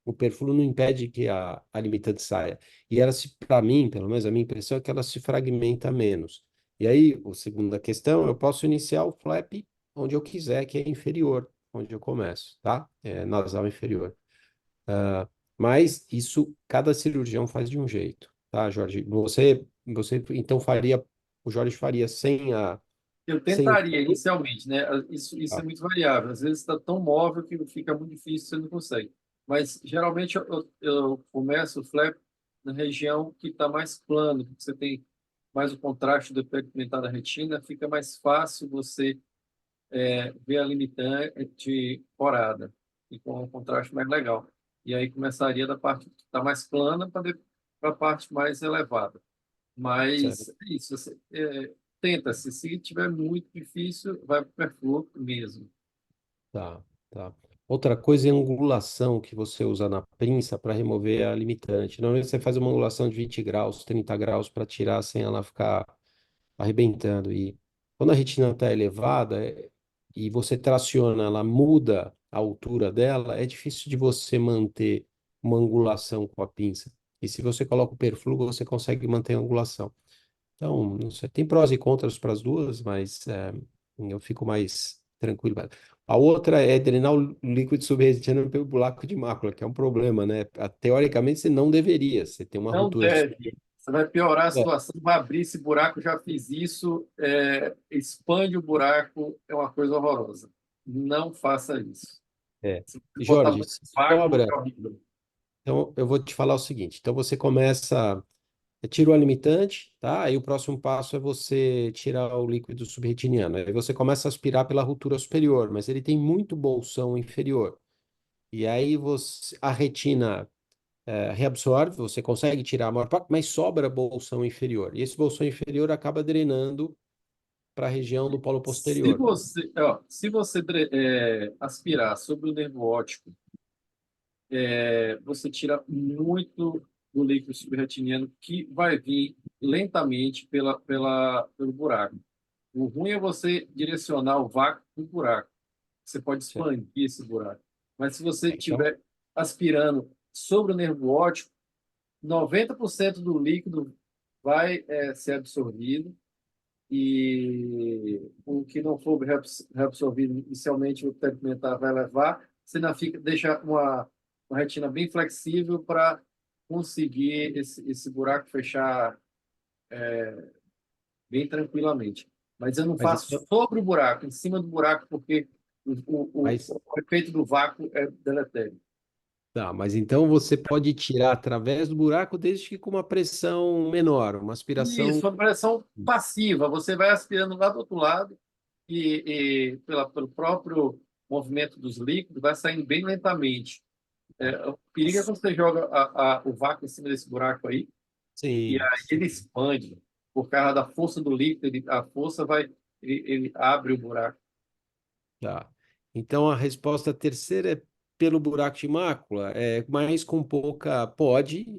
O perfluo não impede que a limitante saia. E ela para mim, pelo menos a minha impressão é que ela se fragmenta menos. E aí, a segunda questão, eu posso iniciar o flap onde eu quiser, que é inferior, onde eu começo, tá? É nasal inferior. Mas isso, cada cirurgião faz de um jeito, tá, Jorge? Você então o Jorge faria Eu sem o tentaria perfluo? inicialmente, né? Isso é Tá, muito variável. Às vezes está tão móvel que fica muito difícil, você não consegue. Mas geralmente eu começo o flap na região que está mais plano, que você tem mais o contraste do efeito pigmentado da retina, fica mais fácil você ver a limitante corada e com um contraste mais legal. E aí começaria da parte que está mais plana para a parte mais elevada. Mas certo. é isso, tenta-se. Se tiver muito difícil, vai para o perfluo mesmo. Tá, tá. Outra coisa é a angulação que você usa na pinça para remover a limitante. Normalmente você faz uma angulação de 20 graus, 30 graus para tirar sem ela ficar arrebentando. E quando a retina está elevada e você traciona, ela muda a altura dela, é difícil de você manter uma angulação com a pinça. E se você coloca o perfluo, você consegue manter a angulação. Então, não sei, tem prós e contras para as duas, mas eu fico mais tranquilo. A outra é drenar o líquido subretiniano pelo buraco de mácula, que é um problema, né? Teoricamente, você não deveria. Você tem uma Não ruptura. deve. Você vai piorar a É, situação, vai abrir esse buraco. Já fiz isso. Expande o buraco, é uma coisa horrorosa. Não faça isso. é. Se você botar Jorge, muito se vácuo, sobra, é horrível. então eu vou te falar o seguinte. Então você começa, tira o limitante, tá? Aí o próximo passo é você tirar o líquido subretiniano. Aí você começa a aspirar pela ruptura superior, mas ele tem muito bolsão inferior. E aí a retina reabsorve, você consegue tirar a maior parte, mas sobra bolsão inferior. E esse bolsão inferior acaba drenando para a região do polo Se posterior. você, se você aspirar sobre o nervo óptico, você tira muito do líquido subretiniano que vai vir lentamente pelo buraco. O ruim é você direcionar o vácuo para o buraco. Você pode Certo? expandir esse buraco. Mas se você Então, estiver aspirando sobre o nervo óptico, 90% do líquido vai ser absorvido e o que não for reabsorvido inicialmente, o tempo mental vai levar. Você ainda deixa uma retina bem flexível para conseguir esse buraco fechar bem tranquilamente. Mas eu não mas, faço sobre o buraco, em cima do buraco, porque mas, o efeito do vácuo é deletério. tá, mas então você pode tirar através do buraco desde que com uma pressão menor, uma aspiração. Isso, uma pressão passiva. Você vai aspirando lá do outro lado pelo próprio movimento dos líquidos, vai saindo bem lentamente. O perigo é quando você joga o vácuo em cima desse buraco aí, e Sim, aí sim, ele expande. Por causa da força do líquido, a força vai, ele abre o buraco. tá. Então a resposta terceira é pelo buraco de mácula, mas com pouca,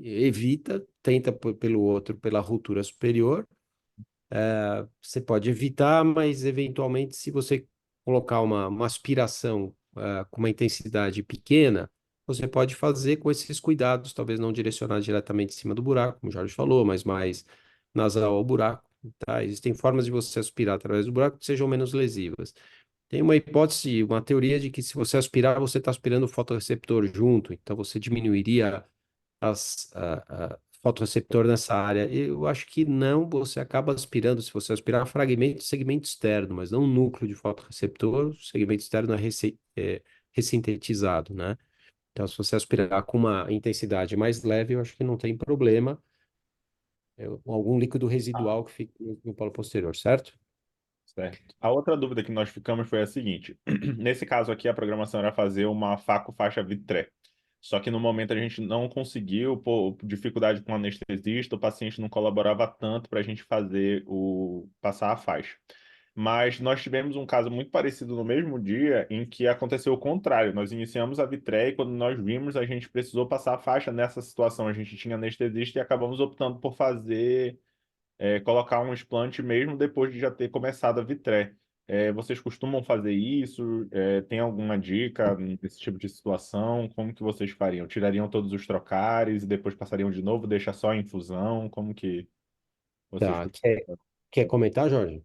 evita, tenta pelo outro, pela ruptura superior. Você pode evitar, mas eventualmente, se você colocar uma aspiração com uma intensidade pequena, você pode fazer com esses cuidados, talvez não direcionar diretamente em cima do buraco, como o Jorge falou, mas mais nasal ao buraco, tá? Existem formas de você aspirar através do buraco que sejam menos lesivas. Tem uma hipótese, uma teoria de que se você aspirar, você está aspirando o fotorreceptor junto, então você diminuiria fotorreceptor nessa área. Eu acho que não, você acaba aspirando, se você aspirar fragmento, segmento externo, mas não núcleo de fotorreceptor, o segmento externo é ressintetizado, né? Então, se você aspirar com uma intensidade mais leve, eu acho que não tem problema. Algum líquido residual que fique no polo posterior, certo? Certo. A outra dúvida que nós ficamos foi a seguinte: nesse caso aqui, a programação era fazer uma faco-faixa Vitré. Só que no momento a gente não conseguiu, por dificuldade com o anestesista, o paciente não colaborava tanto para a gente passar a faixa. Mas nós tivemos um caso muito parecido no mesmo dia em que aconteceu o contrário. Nós iniciamos a Vitré e quando nós vimos, a gente precisou passar a faixa. Nessa situação, a gente tinha anestesista e acabamos optando por colocar um explante mesmo depois de já ter começado a Vitré. Vocês costumam fazer isso? Tem alguma dica nesse tipo de situação? Como que vocês fariam? Tirariam todos os trocares e depois passariam de novo, deixa só a infusão? Como que vocês Tá. costumam Quer comentar, Jorge?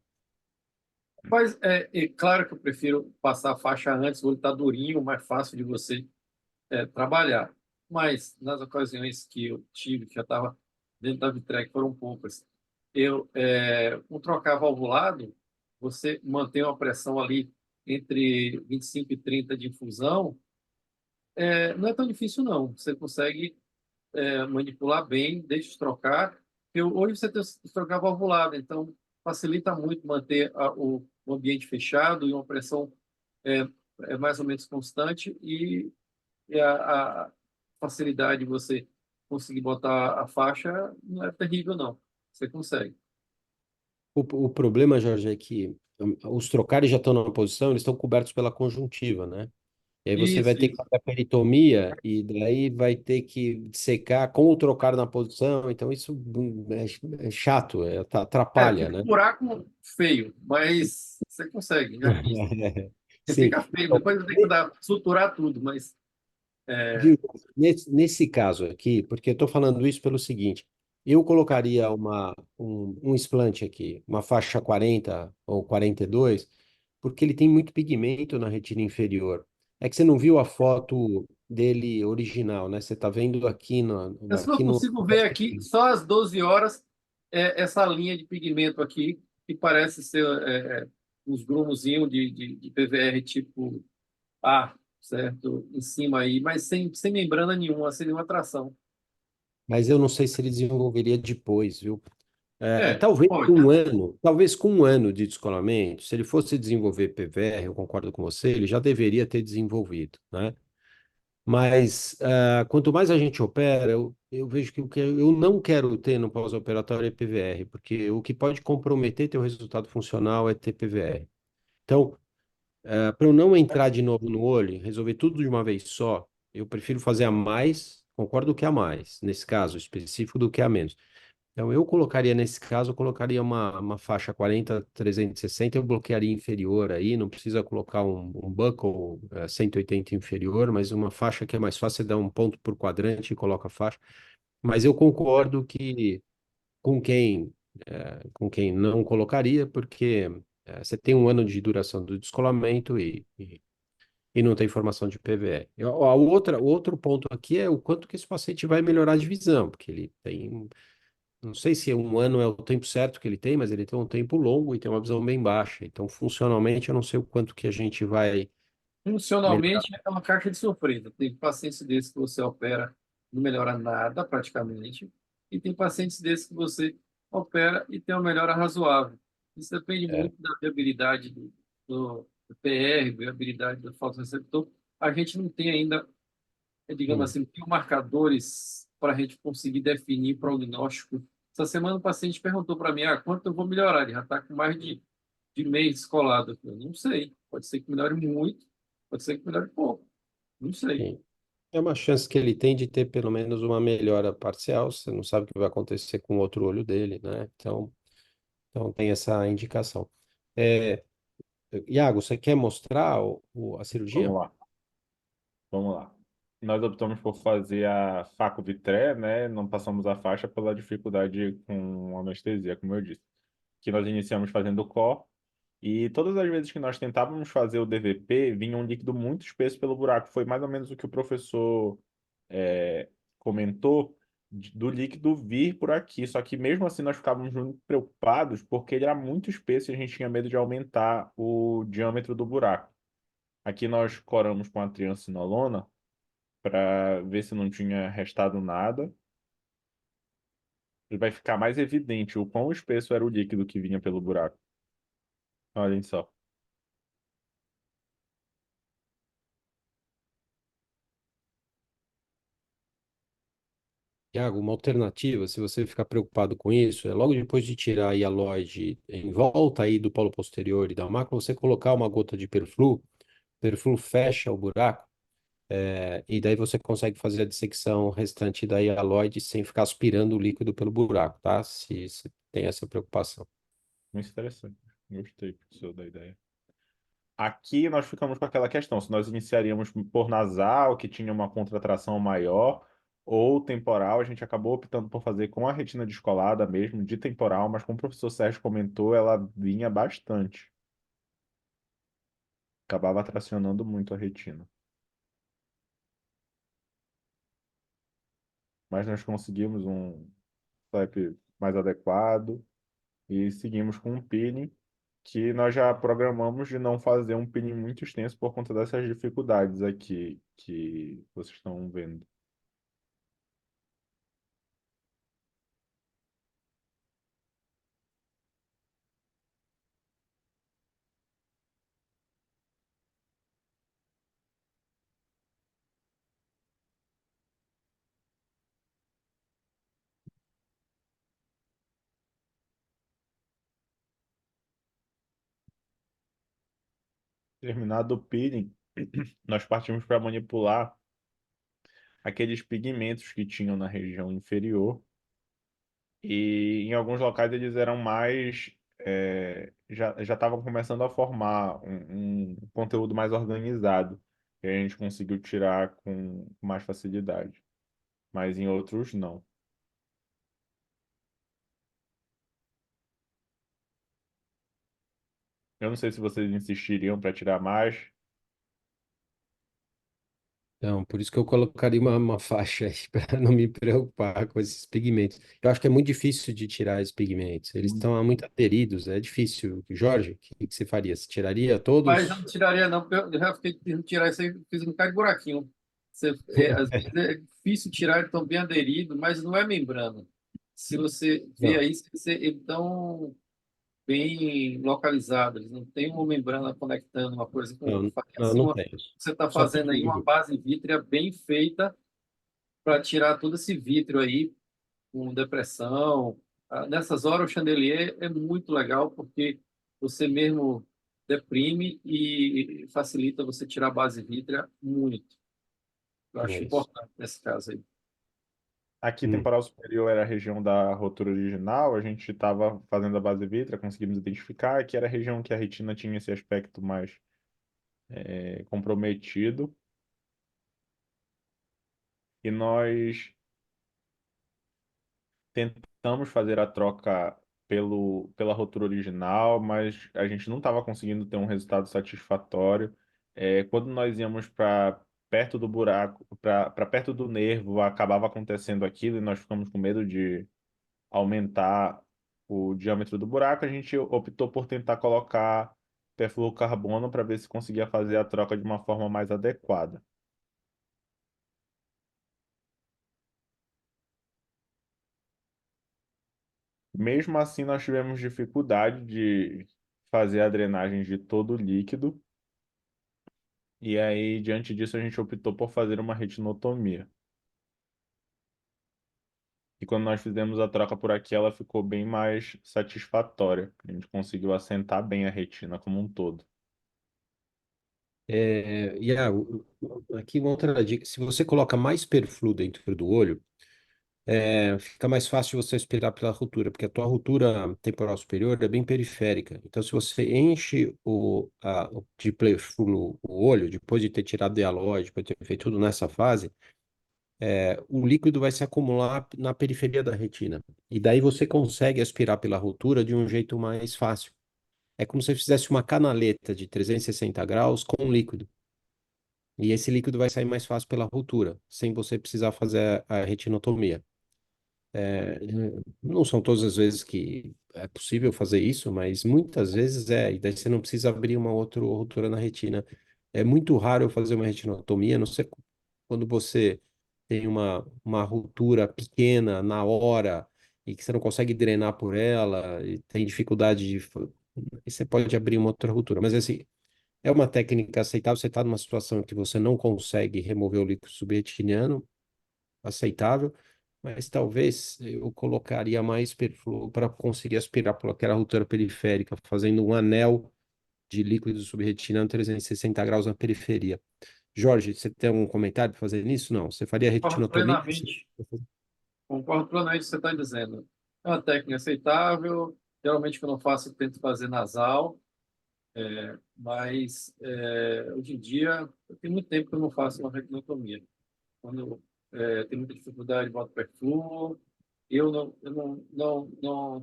Mas é claro que eu prefiro passar a faixa antes, o olho está durinho, mais fácil de você trabalhar. Mas nas ocasiões que eu tive, que já estava dentro da Vitrec, foram poucas. Com trocar valvulado, você mantém uma pressão ali entre 25 e 30 de infusão, não é tão difícil, não. Você consegue manipular bem, deixa de trocar. Hoje você tem que trocar valvulado, então facilita muito manter o ambiente fechado e uma pressão é, mais ou menos constante e a facilidade de você conseguir botar a faixa não é terrível, não. Você consegue. O problema, Jorge, é que os trocares já estão numa posição, eles estão cobertos pela conjuntiva, né? E aí você vai Isso, ter que isso. fazer a peritomia e daí vai ter que secar com o trocar na posição. Então isso é chato, atrapalha, Fica um né? buraco feio, mas você consegue, já fiz. Sim. Fica feio, Então, depois eu tenho que suturar tudo, mas Viu, nesse caso aqui, porque eu estou falando isso pelo seguinte, eu colocaria um explante aqui, uma faixa 40 ou 42, porque ele tem muito pigmento na retina inferior. É que você não viu a foto dele original, né? Você está vendo aqui eu só aqui no... consigo ver aqui, só às 12 horas, essa linha de pigmento aqui, que parece ser uns grumozinhos de PVR tipo A, certo? Em cima aí, mas sem membrana nenhuma, sem nenhuma atração. Mas eu não sei se ele desenvolveria depois, viu? Pode. Talvez com um ano de descolamento, se ele fosse desenvolver PVR, eu concordo com você, ele já deveria ter desenvolvido, né? Mas quanto mais a gente opera, eu vejo que o que eu não quero ter no pós-operatório é PVR, porque o que pode comprometer teu resultado funcional é ter PVR. Então, para eu não entrar de novo no olho, resolver tudo de uma vez só, eu prefiro fazer a mais, concordo que a mais, nesse caso específico, do que a menos. Então, eu colocaria, nesse caso, eu colocaria uma faixa 40-360, eu bloquearia inferior aí, não precisa colocar um buckle 180 inferior, mas uma faixa que é mais fácil, você dá um ponto por quadrante e coloca a faixa. Mas eu concordo que com quem, com quem não colocaria, porque você tem um ano de duração do descolamento e não tem formação de PVE. O outro ponto aqui é o quanto que esse paciente vai melhorar de visão, porque ele tem não sei se um ano é o tempo certo que ele tem, mas ele tem um tempo longo e tem uma visão bem baixa. Então, funcionalmente, eu não sei o quanto que a gente vai melhorar. Funcionalmente, é uma caixa de surpresa. Tem pacientes desses que você opera, não melhora nada praticamente, e tem pacientes desses que você opera e tem uma melhora razoável. Isso depende É, muito da viabilidade do PR, viabilidade do fotorreceptor. A gente não tem ainda, digamos hum. assim, marcadores para a gente conseguir definir prognóstico. Essa semana o paciente perguntou para mim, quanto eu vou melhorar? Ele já está com mais de mês descolado. Eu não sei. Pode ser que melhore muito, pode ser que melhore pouco. Não sei. Sim. É uma chance que ele tem de ter pelo menos uma melhora parcial. Você não sabe o que vai acontecer com o outro olho dele, né? Então tem essa indicação. É, Iago, você quer mostrar a cirurgia? Vamos lá, vamos lá. Nós optamos por fazer a Faco-Vitré, né? Não passamos a faixa pela dificuldade com anestesia, como eu disse. Que nós iniciamos fazendo o COR, e todas as vezes que nós tentávamos fazer o DVP, vinha um líquido muito espesso pelo buraco. Foi mais ou menos o que o professor é, comentou do líquido vir por aqui. Só que mesmo assim nós ficávamos muito preocupados porque ele era muito espesso e a gente tinha medo de aumentar o diâmetro do buraco. Aqui nós coramos com a triancinolona para ver se não tinha restado nada. E vai ficar mais evidente o quão espesso era o líquido que vinha pelo buraco. Olhem só. Iago, uma alternativa, se você ficar preocupado com isso, é logo depois de tirar a hialoide em volta aí do polo posterior e da mácula, você colocar uma gota de perflu, perflu fecha o buraco, e daí você consegue fazer a dissecção restante da hialoide sem ficar aspirando o líquido pelo buraco, tá? Se tem essa preocupação. Muito interessante. Gostei, professor, da ideia. Aqui nós ficamos com aquela questão, se nós iniciaríamos por nasal, que tinha uma contratração maior, ou temporal, a gente acabou optando por fazer com a retina descolada mesmo, de temporal, mas como o professor Sérgio comentou, ela vinha bastante. Acabava tracionando muito a retina. Mas nós conseguimos um flap mais adequado e seguimos com um peeling que nós já programamos de não fazer um peeling muito extenso por conta dessas dificuldades aqui que vocês estão vendo. Terminado o peeling, nós partimos para manipular aqueles pigmentos que tinham na região inferior. E em alguns locais eles eram mais. Já estavam começando a formar um conteúdo mais organizado. E a gente conseguiu tirar com mais facilidade. Mas em outros, não. Eu não sei se vocês insistiriam para tirar mais. Então, por isso que eu colocaria uma faixa aí para não me preocupar com esses pigmentos. Eu acho que é muito difícil de tirar esses pigmentos. Eles estão muito aderidos, é difícil. Jorge, o que você faria? Você tiraria Mas eu não todos? tiraria, não, porque eu já fiquei tentando tirar isso aí, fiz um bocado de buraquinho. Às vezes é difícil tirar, eles estão bem aderidos, mas não é membrana. Se você vê Não, aí, eles estão bem localizados, eles não tem uma membrana conectando uma coisa com outra. não, Faria não, assim, não tem. você está Só tem fazendo aí uma líquido. base vítrea bem feita para tirar todo esse vítreo aí com depressão. Nessas horas, o chandelier é muito legal porque você mesmo deprime e facilita você tirar a base vítrea muito. Eu É acho isso. importante nesse caso aí. Aqui, Hum. temporal superior era a região da rotura original. A gente estava fazendo a base vítrea, conseguimos identificar que era a região que a retina tinha esse aspecto mais comprometido. E nós tentamos fazer a troca pela rotura original, mas a gente não estava conseguindo ter um resultado satisfatório. Quando nós íamos para perto do buraco, para perto do nervo, acabava acontecendo aquilo e nós ficamos com medo de aumentar o diâmetro do buraco. A gente optou por tentar colocar perfluorocarbono para ver se conseguia fazer a troca de uma forma mais adequada. Mesmo assim, nós tivemos dificuldade de fazer a drenagem de todo o líquido, e aí, diante disso, a gente optou por fazer uma retinotomia. E quando nós fizemos a troca por aqui, ela ficou bem mais satisfatória. A gente conseguiu assentar bem a retina como um todo. Aqui uma outra dica. Se você coloca mais perflu dentro do olho, fica mais fácil você aspirar pela rotura, porque a tua rotura temporal superior é bem periférica. Então, se você enche de perflu o olho, depois de ter tirado dialóide, depois de ter feito tudo nessa fase, o líquido vai se acumular na periferia da retina. E daí você consegue aspirar pela rotura de um jeito mais fácil. É como se você fizesse uma canaleta de 360 graus com líquido. E esse líquido vai sair mais fácil pela rotura, sem você precisar fazer a retinotomia. É, não são todas as vezes que é possível fazer isso, mas muitas vezes e daí você não precisa abrir uma outra rotura na retina. É muito raro eu fazer uma retinotomia, a não ser quando você tem uma ruptura pequena na hora e que você não consegue drenar por ela e tem dificuldade e você pode abrir uma outra ruptura. Mas assim, é uma técnica aceitável. Você está numa situação que você não consegue remover o líquido subretiniano, aceitável, mas talvez eu colocaria mais perfluo para conseguir aspirar por aquela ruptura periférica, fazendo um anel de líquido subretiniano 360 graus na periferia. Jorge, você tem algum comentário para fazer nisso? Não. Você faria Concordo retinotomia? plenamente. Concordo plenamente com o que você está dizendo. É uma técnica aceitável. Geralmente, quando eu faço, eu tento fazer nasal, mas hoje em dia, tem muito tempo que eu não faço uma retinotomia. Quando tem muita dificuldade, boto perfluo. Eu não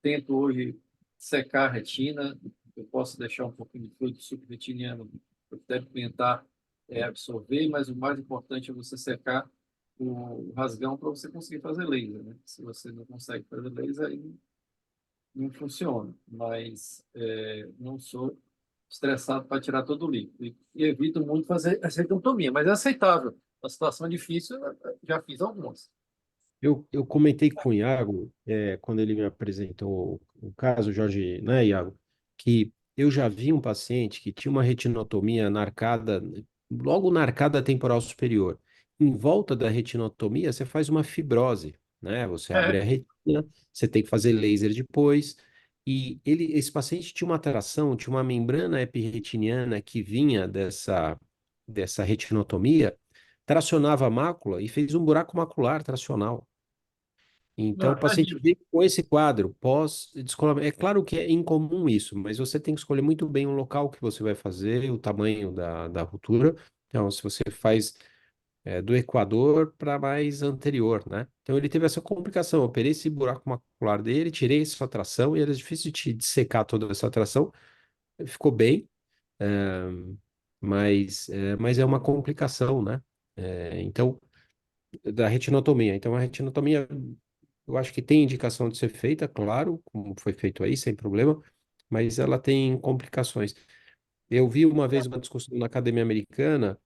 tento hoje secar a retina. Eu posso deixar um pouquinho de fluido subretiniano, que deve tentar absorver, mas o mais importante é você secar o rasgão para você conseguir fazer laser, né? Se você não consegue fazer laser, aí não funciona. Mas não sou estressado para tirar todo o líquido. E evito muito fazer essa ectotomia, mas é aceitável. A situação é difícil, eu já fiz algumas. Eu comentei com o Iago, quando ele me apresentou o caso, Jorge, né, Iago, que eu já vi um paciente que tinha uma retinotomia na arcada, logo na arcada temporal superior. Em volta da retinotomia, você faz uma fibrose, né? Você abre É, a retina, você tem que fazer laser depois. E esse paciente tinha uma alteração, tinha uma membrana epirretiniana que vinha dessa retinotomia, tracionava a mácula e fez um buraco macular tracional. Então, não, o paciente imagino. vem com esse quadro pós-descolamento. É claro que é incomum isso, mas você tem que escolher muito bem o local que você vai fazer, o tamanho da ruptura. Então, se você faz do equador para mais anterior, né? Então, ele teve essa complicação. Eu operei esse buraco macular dele, tirei essa tração, e era difícil de dissecar toda essa tração. Ficou bem, eh, mas é uma complicação, né? Então, da retinotomia. Então, a retinotomia, eu acho que tem indicação de ser feita, claro, como foi feito aí, sem problema, mas ela tem complicações. Eu vi uma vez uma discussão na Academia Americana,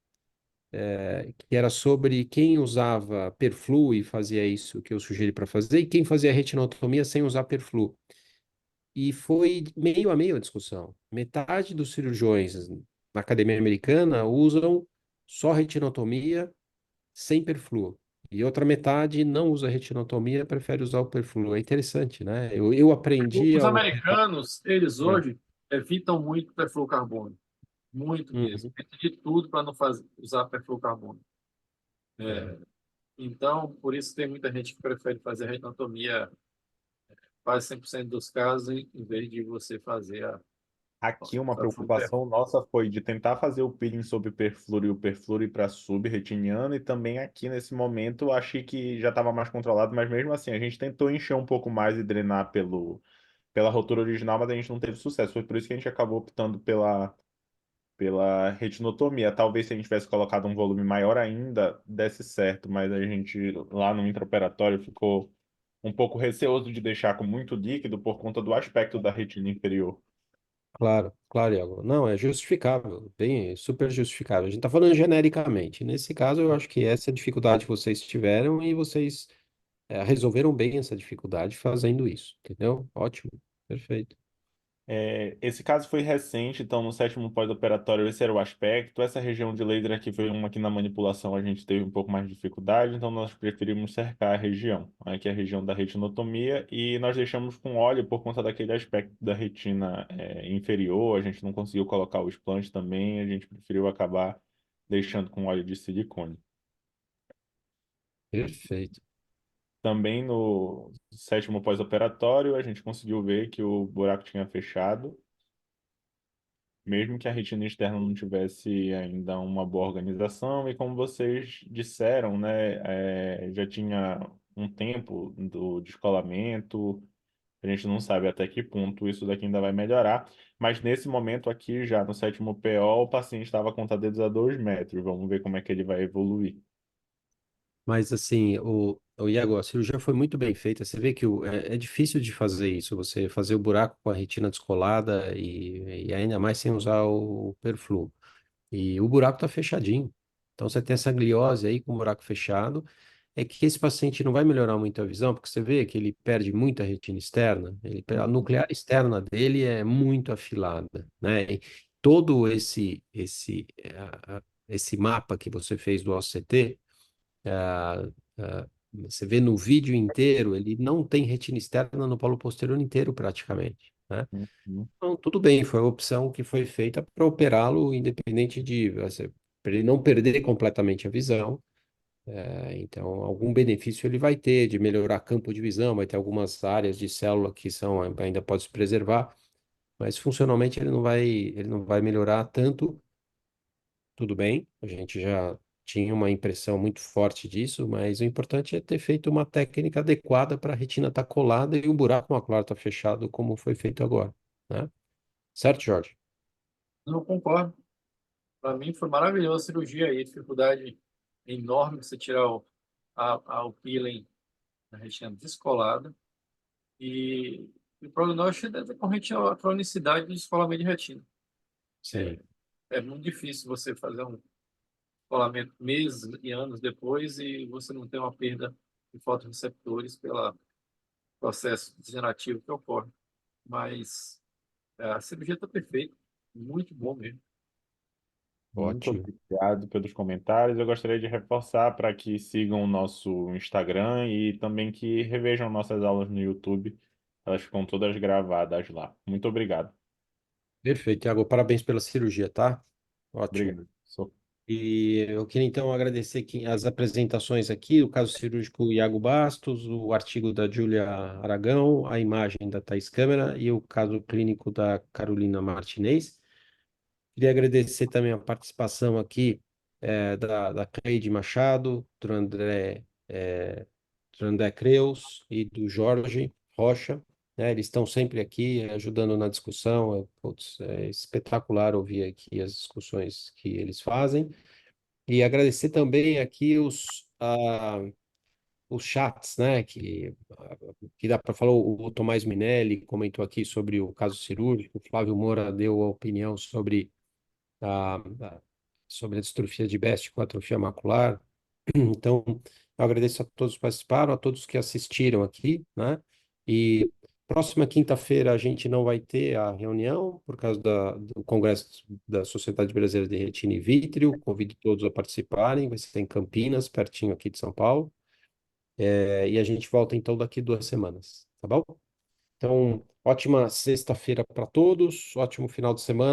que era sobre quem usava Perflu e fazia isso que eu sugeri para fazer, e quem fazia retinotomia sem usar Perflu. E foi meio a meio a discussão. Metade dos cirurgiões na Academia Americana usam só retinotomia sem perfluo. E outra metade não usa retinotomia, prefere usar o perfluo. É interessante, né? Eu aprendi Os a... americanos, eles É. hoje evitam muito perfluorcarbono. Muito mesmo. Uhum. Evitam de tudo para não usar perfluorcarbono. É. Então, por isso tem muita gente que prefere fazer a retinotomia quase 100% dos casos, em vez de você fazer Aqui uma a perfluorcarbono. preocupação nossa foi de tentar fazer o peeling sobre perflúor e o perflúor ir para subretiniano, e também aqui nesse momento eu achei que já estava mais controlado, mas mesmo assim a gente tentou encher um pouco mais e drenar pela rotura original, mas a gente não teve sucesso. Foi por isso que a gente acabou optando pela retinotomia. Talvez se a gente tivesse colocado um volume maior ainda, desse certo, mas a gente lá no intraoperatório ficou um pouco receoso de deixar com muito líquido por conta do aspecto da retina inferior. Claro, claro, Iago. Não, é justificável, bem, super justificável. A gente está falando genericamente. Nesse caso, eu acho que essa é a dificuldade que vocês tiveram e vocês resolveram bem essa dificuldade fazendo isso, entendeu? Ótimo, perfeito. Esse caso foi recente, então no sétimo pós-operatório esse era o aspecto. Essa região de laser aqui foi uma que na manipulação a gente teve um pouco mais de dificuldade, então nós preferimos cercar a região. Aqui é a região da retinotomia e nós deixamos com óleo por conta daquele aspecto da retina inferior. A gente não conseguiu colocar o explante também, a gente preferiu acabar deixando com óleo de silicone. Perfeito. Também no sétimo pós-operatório a gente conseguiu ver que o buraco tinha fechado. Mesmo que a retina externa não tivesse ainda uma boa organização, e como vocês disseram, né, já tinha um tempo do descolamento, a gente não sabe até que ponto isso daqui ainda vai melhorar, mas nesse momento aqui, já no sétimo PO, o paciente estava com dedos a 2 metros, vamos ver como é que ele vai evoluir. Mas assim, o Iago, a cirurgia foi muito bem feita. Você vê que é difícil de fazer isso, você fazer o buraco com a retina descolada e ainda mais sem usar o perfluo. E o buraco está fechadinho. Então você tem essa gliose aí com o buraco fechado. É que esse paciente não vai melhorar muito a visão, porque você vê que ele perde muita retina externa. A nuclear externa dele é muito afilada, né? E todo esse mapa que você fez do OCT, ah, você vê no vídeo inteiro, ele não tem retina externa no polo posterior inteiro praticamente, né? Uhum. Então, tudo bem, foi a opção que foi feita para operá-lo, independente para ele não perder completamente a visão. Então, algum benefício ele vai ter de melhorar campo de visão, vai ter algumas áreas de célula que ainda pode se preservar, mas funcionalmente ele não vai melhorar tanto. Tudo bem, a gente já tinha uma impressão muito forte disso, mas o importante é ter feito uma técnica adequada para a retina estar colada e o buraco macular estar fechado, como foi feito agora, né? Certo, Jorge? Não concordo. Para mim foi maravilhosa a cirurgia aí, dificuldade enorme de você tirar o peeling da retina descolada. E o prognóstico é decorrente à cronicidade do descolamento de retina. Sim. É muito difícil você fazer um descolamento meses e anos depois e você não ter uma perda de fotoreceptores pelo processo degenerativo que ocorre. Mas a cirurgia está perfeita, muito bom mesmo. Muito Ótimo. obrigado pelos comentários. Eu gostaria de reforçar para que sigam o nosso Instagram e também que revejam nossas aulas no YouTube. Elas ficam todas gravadas lá. Muito obrigado. Perfeito, Thiago. Parabéns pela cirurgia, tá? Ótimo. Obrigado. E eu queria então agradecer as apresentações aqui, o caso cirúrgico Iago Bastos, o artigo da Júlia Aragão, a imagem da Thais Câmara e o caso clínico da Carolina Martinez. Queria agradecer também a participação aqui da Cleide Machado, do André Creus e do Jorge Rocha, né? Eles estão sempre aqui ajudando na discussão. Putz, é espetacular ouvir aqui as discussões que eles fazem. E agradecer também aqui os chats, né? Que dá para falar, o Tomás Minelli comentou aqui sobre o caso cirúrgico, o Flávio Moura deu a opinião a, a- sobre a distrofia de Best com atrofia macular. Então, eu agradeço a todos que participaram, a todos que assistiram aqui, né? E próxima quinta-feira a gente não vai ter a reunião por causa do Congresso da Sociedade Brasileira de Retina e Vítreo. Convido todos a participarem, vai ser em Campinas, pertinho aqui de São Paulo. E a gente volta então daqui 2 semanas, tá bom? Então, ótima sexta-feira para todos, ótimo final de semana.